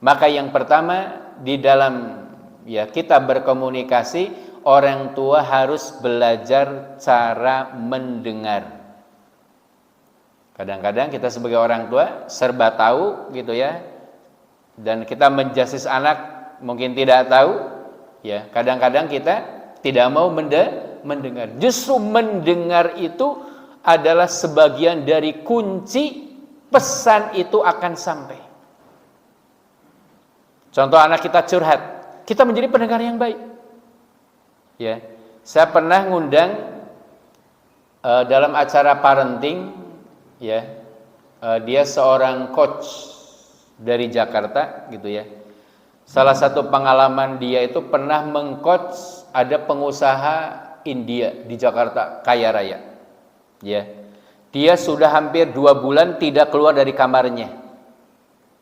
S1: maka yang pertama di dalam, ya, kita berkomunikasi, orang tua harus belajar cara mendengar. Kadang-kadang kita sebagai orang tua serba tahu, gitu ya, dan kita menjasis anak mungkin tidak tahu, ya. Kadang-kadang kita tidak mau mendengar. Justru mendengar itu adalah sebagian dari kunci pesan itu akan sampai. Contoh, anak kita curhat, kita menjadi pendengar yang baik. Ya, saya pernah ngundang dalam acara parenting, ya, dia seorang coach dari Jakarta, gitu ya. Salah satu pengalaman dia itu pernah mengcoach ada pengusaha India di Jakarta kaya raya. Ya. Dia sudah hampir 2 bulan tidak keluar dari kamarnya.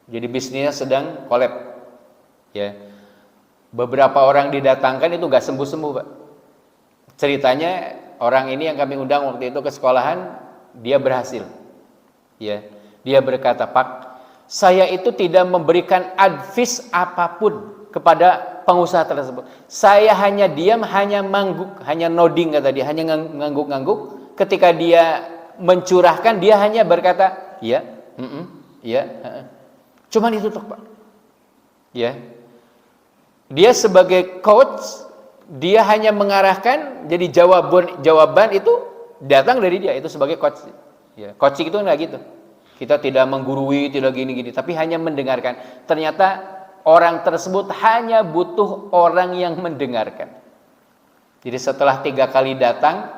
S1: Jadi bisnisnya sedang kolab. Ya. Beberapa orang didatangkan itu gak sembuh-sembuh, Pak. Ceritanya orang ini yang kami undang waktu itu ke sekolahan, dia berhasil. Ya. Dia berkata, "Pak, saya itu tidak memberikan advice apapun kepada pengusaha tersebut. Saya hanya diam, hanya mangguk, hanya nodding," kata dia, hanya ngangguk-ngangguk. Ketika dia mencurahkan, dia hanya berkata, "Ya, ya." Cuman itu tuh, Pak. Ya. Dia sebagai coach, dia hanya mengarahkan, jadi jawaban itu datang dari dia, itu sebagai coach. Ya, coaching itu enggak gitu. Kita tidak menggurui, tidak gini-gini, tapi hanya mendengarkan. Ternyata orang tersebut hanya butuh orang yang mendengarkan. Jadi setelah 3 kali datang,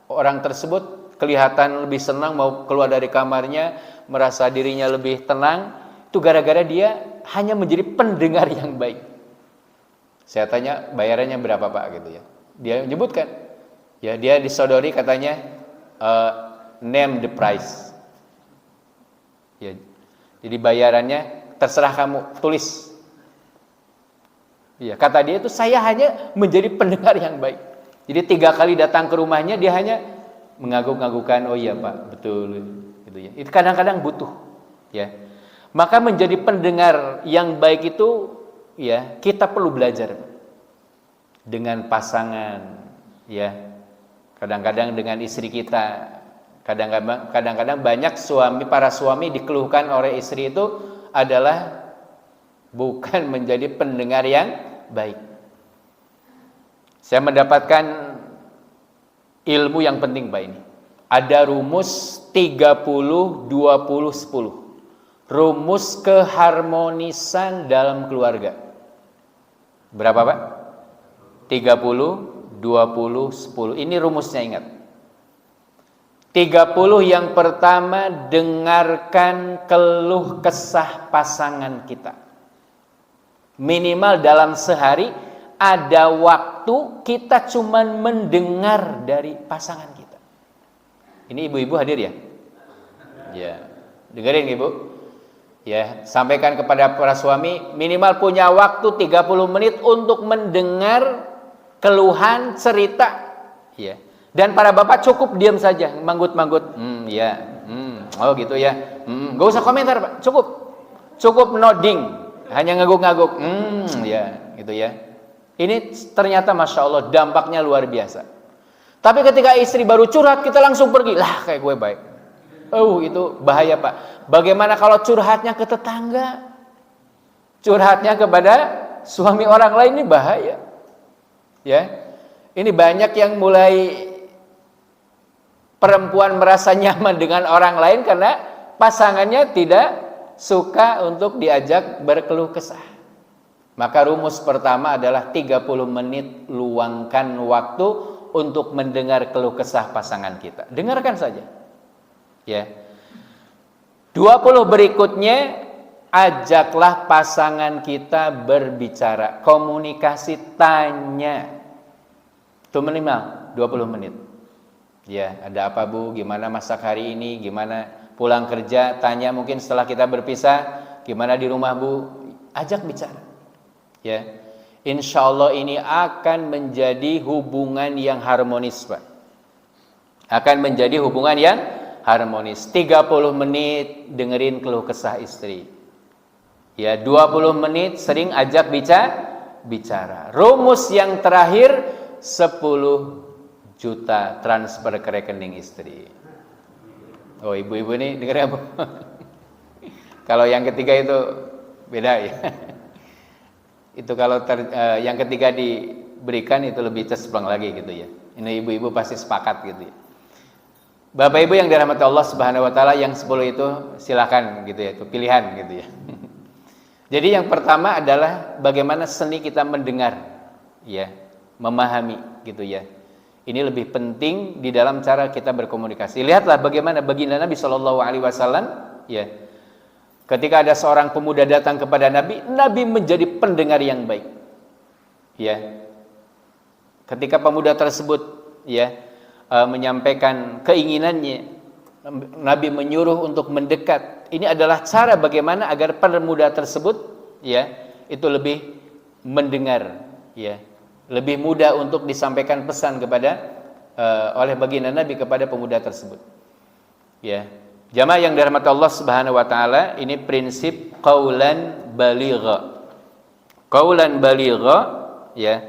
S1: orang tersebut kelihatan lebih senang, mau keluar dari kamarnya, merasa dirinya lebih tenang. Itu gara-gara dia hanya menjadi pendengar yang baik. Saya tanya, bayarannya berapa, Pak? Gitu ya. Dia menyebutkan, ya, dia disodori katanya, name the price. Ya, jadi bayarannya terserah kamu, tulis. Ya, kata dia itu, saya hanya menjadi pendengar yang baik. Jadi 3 kali datang ke rumahnya, dia hanya mengangguk-anggukan, "Oh iya, Pak, betul," gitu ya. Itu kadang-kadang butuh, ya. Maka menjadi pendengar yang baik itu, ya, kita perlu belajar dengan pasangan, ya. Kadang-kadang dengan istri kita. Kadang-kadang banyak para suami dikeluhkan oleh istri itu adalah bukan menjadi pendengar yang baik. Saya mendapatkan ilmu yang penting, Pak, ini. Ada rumus 30 20 10. Rumus keharmonisan dalam keluarga. Berapa, Pak? 30 20 10. Ini rumusnya, ingat. 30 yang pertama, dengarkan keluh kesah pasangan kita. Minimal dalam sehari ada waktu kita cuman mendengar dari pasangan kita. Ini ibu-ibu hadir ya? Ya, dengerin Ibu. Ya, sampaikan kepada para suami, minimal punya waktu 30 menit untuk mendengar keluhan, cerita. Ya. Dan para bapak cukup diam saja, manggut-manggut. Ya. Oh gitu ya. Gak usah komentar, Pak. Cukup nodding, hanya ngaguk-ngaguk. Ya, gitu ya. Ini ternyata Masya Allah dampaknya luar biasa. Tapi ketika istri baru curhat, kita langsung pergi. Lah, kayak gue baik. Itu bahaya, Pak. Bagaimana kalau curhatnya ke tetangga? Curhatnya kepada suami orang lain, ini bahaya. Ya. Ini banyak yang mulai perempuan merasa nyaman dengan orang lain karena pasangannya tidak suka untuk diajak berkeluh kesah. Maka rumus pertama adalah 30 menit luangkan waktu untuk mendengar keluh kesah pasangan kita. Dengarkan saja. Ya. 20 berikutnya, ajaklah pasangan kita berbicara, komunikasi, tanya. Itu minimal 20 menit. Ya, ada apa, Bu? Gimana masak hari ini? Gimana pulang kerja? Tanya mungkin setelah kita berpisah, gimana di rumah, Bu? Ajak bicara. Ya, insya Allah ini akan menjadi hubungan yang harmonis, Pak. Akan menjadi hubungan yang harmonis. 30 menit dengerin keluh kesah istri. Ya, 20 menit sering ajak bicara. Rumus yang terakhir, 10 juta transfer ke rekening istri. Oh, ibu-ibu ini dengar ya, Bu? Kalau yang ketiga itu beda ya. Itu kalau yang ketiga diberikan itu lebih cespleng lagi gitu ya. Ini ibu-ibu pasti sepakat gitu ya. Bapak Ibu yang dirahmati Allah Subhanahu wa taala, yang 10 itu silakan gitu ya, itu pilihan gitu ya. Jadi yang pertama adalah bagaimana seni kita mendengar ya, memahami gitu ya. Ini lebih penting di dalam cara kita berkomunikasi. Lihatlah bagaimana baginda Nabi Shallallahu alaihi wasallam ya. Ketika ada seorang pemuda datang kepada Nabi, Nabi menjadi pendengar yang baik. Ya. Ketika pemuda tersebut ya menyampaikan keinginannya, Nabi menyuruh untuk mendekat. Ini adalah cara bagaimana agar pemuda tersebut ya itu lebih mendengar, ya, lebih mudah untuk disampaikan pesan kepada oleh baginda Nabi kepada pemuda tersebut. Ya, jamaah yang dirahmati Allah Subhanahu wa taala, ini prinsip qaulan baligha. Qaulan baligha ya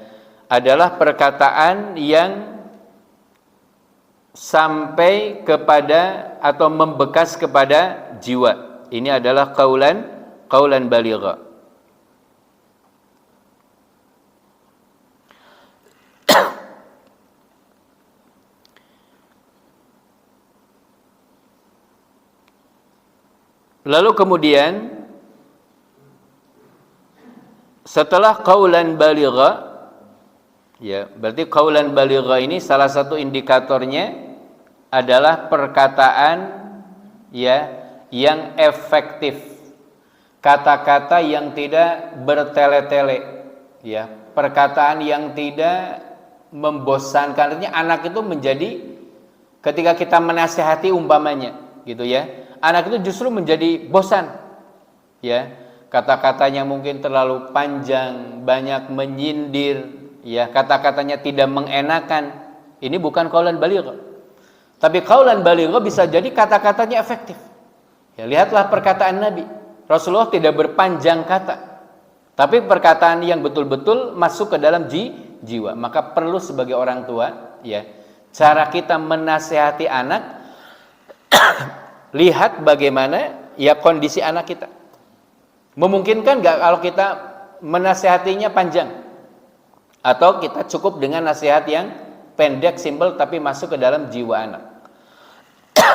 S1: adalah perkataan yang sampai kepada atau membekas kepada jiwa. Ini adalah qaulan baligha. Lalu kemudian setelah qaulan baligha, ya, berarti qaulan baligha ini salah satu indikatornya adalah perkataan ya yang efektif. Kata-kata yang tidak bertele-tele, ya, perkataan yang tidak membosankan. Artinya anak itu menjadi ketika kita menasihati umpamanya, gitu ya. Anak itu justru menjadi bosan, ya, kata-katanya mungkin terlalu panjang, banyak menyindir, ya, kata-katanya tidak mengenakan. Ini bukan qaulan baligha. Tapi qaulan baligha bisa jadi kata-katanya efektif. Ya, lihatlah perkataan Nabi. Rasulullah tidak berpanjang kata, tapi perkataan yang betul-betul masuk ke dalam jiwa. Maka perlu sebagai orang tua, ya, cara kita menasihati anak lihat bagaimana ya kondisi anak kita. Memungkinkan nggak kalau kita menasihatinya panjang, atau kita cukup dengan nasihat yang pendek, simpel, tapi masuk ke dalam jiwa anak.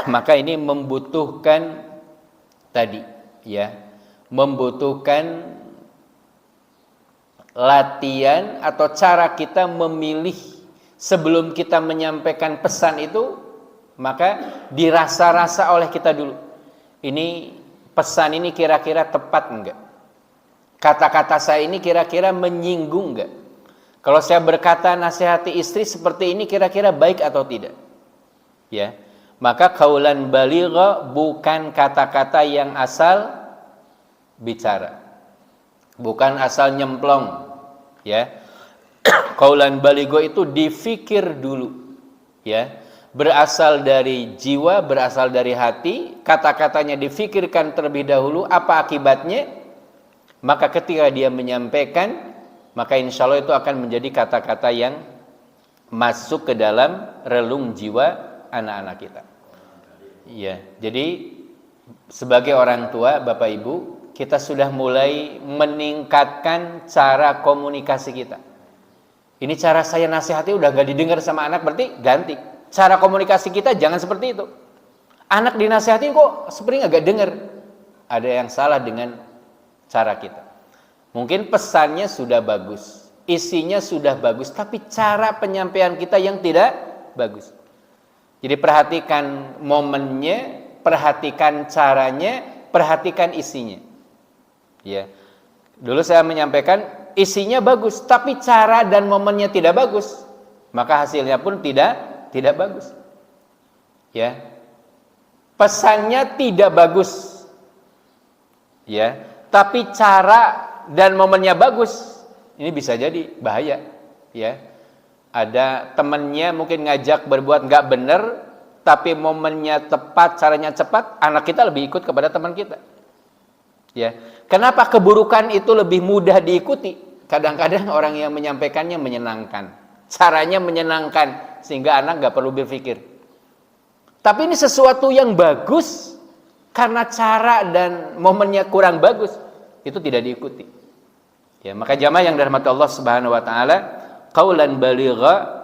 S1: Maka ini membutuhkan tadi, ya, membutuhkan latihan atau cara kita memilih sebelum kita menyampaikan pesan itu. Maka dirasa-rasa oleh kita dulu, ini pesan ini kira-kira tepat enggak? Kata-kata saya ini kira-kira menyinggung enggak? Kalau saya berkata nasihati istri seperti ini kira-kira baik atau tidak? Ya, maka qaulan baligha bukan kata-kata yang asal bicara, bukan asal nyemplong, ya. Qaulan baligha itu difikir dulu, ya. Berasal dari jiwa, berasal dari hati, kata-katanya difikirkan terlebih dahulu apa akibatnya, maka ketika dia menyampaikan, maka insya Allah itu akan menjadi kata-kata yang masuk ke dalam relung jiwa anak-anak kita. Ya, jadi sebagai orang tua, Bapak Ibu, kita sudah mulai meningkatkan cara komunikasi kita. Ini cara saya nasihati udah gak didengar sama anak, berarti ganti. Cara komunikasi kita jangan seperti itu. Anak dinasihati kok seperti agak dengar. Ada yang salah dengan cara kita. Mungkin pesannya sudah bagus, isinya sudah bagus, tapi cara penyampaian kita yang tidak bagus. Jadi perhatikan momennya, perhatikan caranya, perhatikan isinya. Ya. Dulu saya menyampaikan isinya bagus, tapi cara dan momennya tidak bagus, maka hasilnya pun tidak bagus. Ya. Pesannya tidak bagus. Ya, tapi cara dan momennya bagus. Ini bisa jadi bahaya, ya. Ada temannya mungkin ngajak berbuat nggak benar, tapi momennya tepat, caranya cepat, anak kita lebih ikut kepada teman kita. Ya. Kenapa keburukan itu lebih mudah diikuti? Kadang-kadang orang yang menyampaikannya menyenangkan, caranya menyenangkan, sehingga anak nggak perlu berpikir. Tapi ini sesuatu yang bagus, karena cara dan momennya kurang bagus, itu tidak diikuti. Ya, maka jamaah yang dirahmati Allah Subhanahu wa taala, qaulan baligha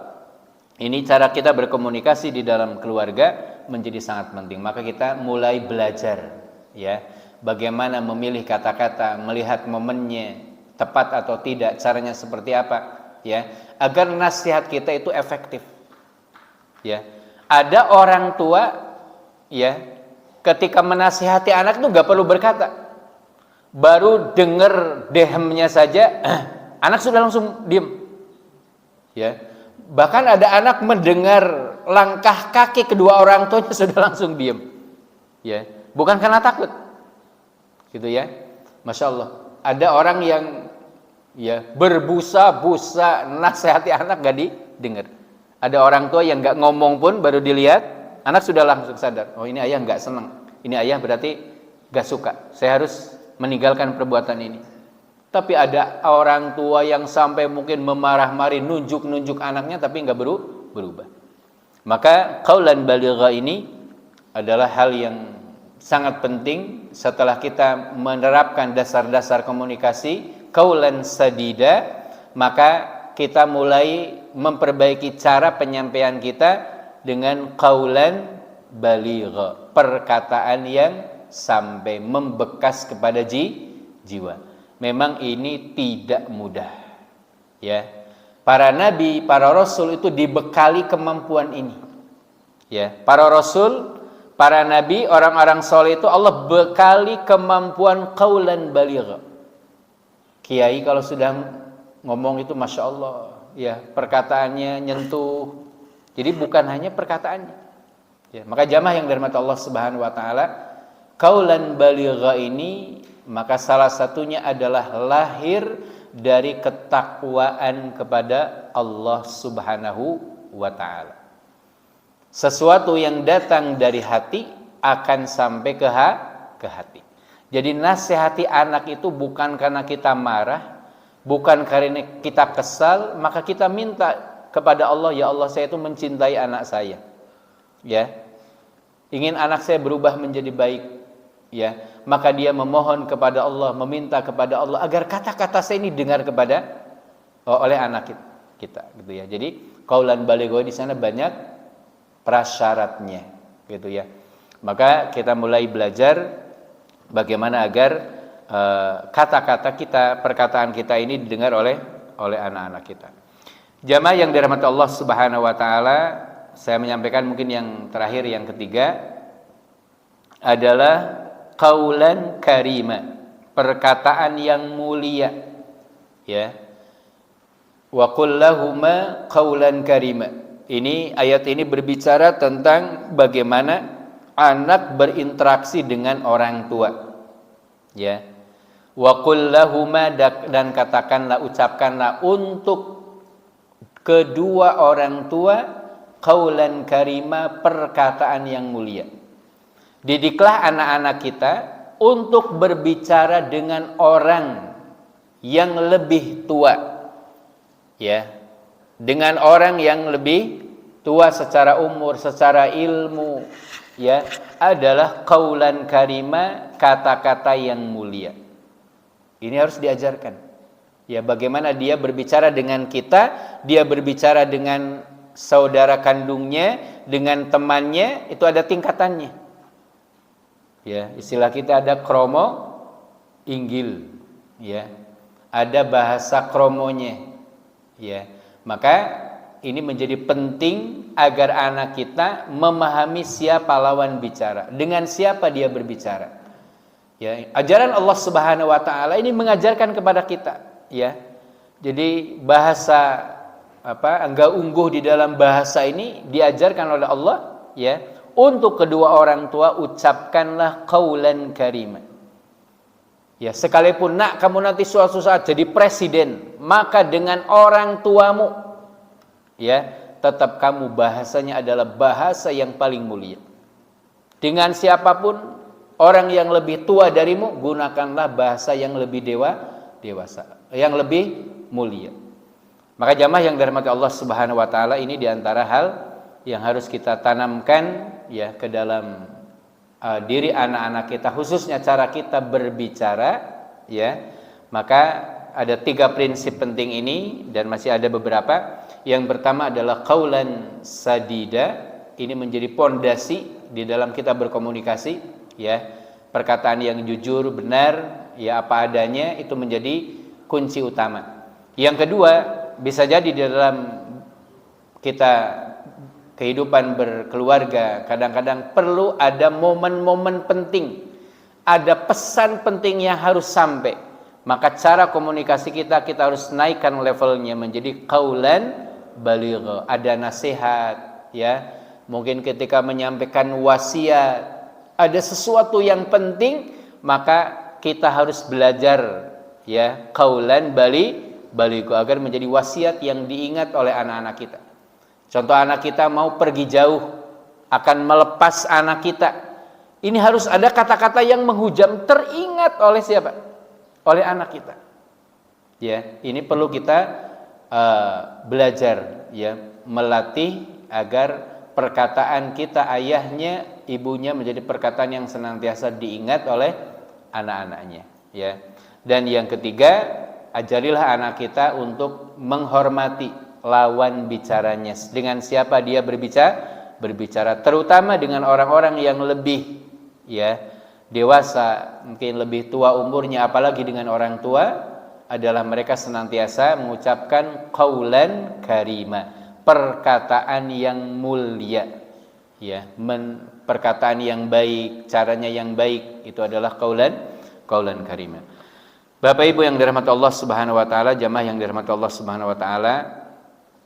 S1: ini cara kita berkomunikasi di dalam keluarga menjadi sangat penting. Maka kita mulai belajar, ya, bagaimana memilih kata-kata, melihat momennya tepat atau tidak, caranya seperti apa, ya, agar nasihat kita itu efektif. Ya, ada orang tua, ya, ketika menasihati anak itu nggak perlu berkata, baru dengar dehemnya saja, anak sudah langsung diam. Ya, Bahkan ada anak mendengar langkah kaki kedua orang tuanya sudah langsung diam. Ya, bukan karena takut. Gitu ya. Masya Allah. Ada orang yang ya berbusa-busa nasihati anak gak didengar. Ada orang tua yang gak ngomong pun baru dilihat, anak sudah langsung sadar. Oh, ini ayah gak senang. Ini ayah berarti gak suka. Saya harus meninggalkan perbuatan ini. Tapi ada orang tua yang sampai mungkin memarah-mari, nunjuk-nunjuk anaknya tapi nggak berubah. Maka qaulan baligha ini adalah hal yang sangat penting setelah kita menerapkan dasar-dasar komunikasi qaulan sadida, maka kita mulai memperbaiki cara penyampaian kita dengan qaulan baligha, perkataan yang sampai membekas kepada jiwa. Memang ini tidak mudah. Ya. Para nabi, para rasul itu dibekali kemampuan ini. Ya, para rasul, para nabi, orang-orang soleh itu Allah bekali kemampuan qaulan baligha. Kiai kalau sudah ngomong itu Masya Allah, ya, perkataannya nyentuh. Jadi bukan hanya perkataannya. Ya, maka jamaah yang dirahmati Allah Subhanahu wa taala, qaulan baligha ini maka salah satunya adalah lahir dari ketakwaan kepada Allah Subhanahu wa ta'ala. Sesuatu yang datang dari hati akan sampai ke hati. Jadi nasihati anak itu bukan karena kita marah, bukan karena kita kesal, maka kita minta kepada Allah, ya Allah, saya itu mencintai anak saya. Ya. Ingin anak saya berubah menjadi baik. Ya, maka dia memohon kepada Allah, meminta kepada Allah agar kata-kata saya ini dengar oleh anak kita, gitu ya. Jadi qaulan baligha di sana banyak prasyaratnya, gitu ya. Maka kita mulai belajar bagaimana agar kata-kata kita, perkataan kita ini didengar oleh anak-anak kita. Jamaah yang dirahmati Allah Subhanahu wa taala, saya menyampaikan mungkin yang terakhir, yang ketiga adalah qaulan karima, perkataan yang mulia. Ya. Wa qul lahuma qaulan karima. Ini ayat ini berbicara tentang bagaimana anak berinteraksi dengan orang tua. Ya. Wa qul lahuma, dan katakanlah, ucapkanlah untuk kedua orang tua qaulan karima, perkataan yang mulia. Didiklah anak-anak kita untuk berbicara dengan orang yang lebih tua. Ya. Dengan orang yang lebih tua secara umur, secara ilmu, ya, adalah qaulan karima, kata-kata yang mulia. Ini harus diajarkan. Ya, bagaimana dia berbicara dengan kita, dia berbicara dengan saudara kandungnya, dengan temannya, itu ada tingkatannya. Ya, istilah kita ada kromo inggil, ya. Ada bahasa kromonya. Ya. Maka ini menjadi penting agar anak kita memahami siapa lawan bicara, dengan siapa dia berbicara. Ya, ajaran Allah Subhanahu wa taala ini mengajarkan kepada kita, ya. Jadi bahasa enggak ungguh di dalam bahasa ini diajarkan oleh Allah, ya. Untuk kedua orang tua ucapkanlah qaulan karima. Ya, sekalipun nak kamu nanti suatu saat jadi presiden, maka dengan orang tuamu, ya, tetap kamu bahasanya adalah bahasa yang paling mulia. Dengan siapapun, orang yang lebih tua darimu, gunakanlah bahasa yang lebih dewasa, yang lebih mulia. Maka jamaah yang dirahmati Allah Subhanahu wa taala, ini diantara hal yang harus kita tanamkan, ya, ke dalam diri anak-anak kita, khususnya cara kita berbicara, ya. Maka ada 3 prinsip penting ini, dan masih ada beberapa. Yang pertama adalah qaulan sadida. Ini menjadi pondasi di dalam kita berkomunikasi, ya. Perkataan yang jujur, benar, ya, apa adanya, itu menjadi kunci utama. Yang kedua, bisa jadi di dalam kita kehidupan berkeluarga, kadang-kadang perlu ada momen-momen penting, ada pesan penting yang harus sampai. Maka cara komunikasi kita harus naikkan levelnya menjadi qaulan baligh, ada nasihat, ya. Mungkin ketika menyampaikan wasiat, ada sesuatu yang penting, maka kita harus belajar, ya, qaulan baligh agar menjadi wasiat yang diingat oleh anak-anak kita. Contoh, anak kita mau pergi jauh, akan melepas anak kita. Ini harus ada kata-kata yang menghujam, teringat oleh siapa? Oleh anak kita. Ya, ini perlu kita belajar, ya, melatih agar perkataan kita ayahnya, ibunya menjadi perkataan yang senantiasa diingat oleh anak-anaknya, ya. Dan yang ketiga, ajarilah anak kita untuk menghormati lawan bicaranya. Dengan siapa dia berbicara, terutama dengan orang-orang yang lebih, ya, dewasa, mungkin lebih tua umurnya, apalagi dengan orang tua, adalah mereka senantiasa mengucapkan qaulan karima, perkataan yang mulia, ya, perkataan yang baik, caranya yang baik, itu adalah qaulan karima. Bapak Ibu yang dirahmati Allah Subhanahu wa taala, jamaah yang dirahmati Allah Subhanahu wa taala,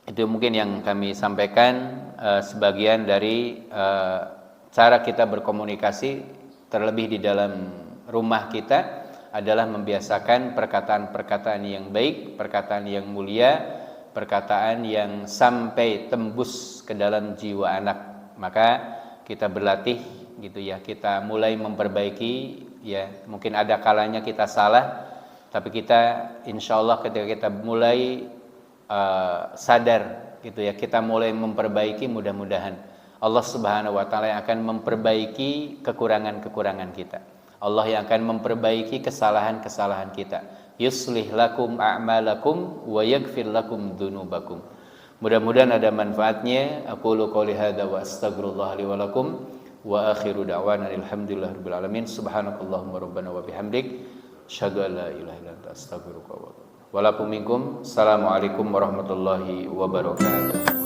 S1: itu mungkin yang kami sampaikan sebagian dari cara kita berkomunikasi, terlebih di dalam rumah kita, adalah membiasakan perkataan-perkataan yang baik, perkataan yang mulia, perkataan yang sampai tembus ke dalam jiwa anak. Maka kita berlatih, gitu ya, kita mulai memperbaiki, ya. Mungkin ada kalanya kita salah, tapi kita insya Allah ketika kita mulai sadar, gitu ya, kita mulai memperbaiki, mudah-mudahan Allah Subhanahu wa taala yang akan memperbaiki kekurangan-kekurangan kita. Allah yang akan memperbaiki kesalahan-kesalahan kita. Yuslih lakum a'malakum wa yaghfir lakum dzunubakum. Mudah-mudahan ada manfaatnya. Aqulu qouli hadza wa astaghfirullah li wa lakum wa akhiru da'wana alhamdulillahirabbil alamin. Subhanakallahumma rabbana wa bihamdik asyhadu an la ilaha illa anta astaghfiruka wa atubu ilaik. Wa lakum minkum. Assalamualaikum warahmatullahi wabarakatuh.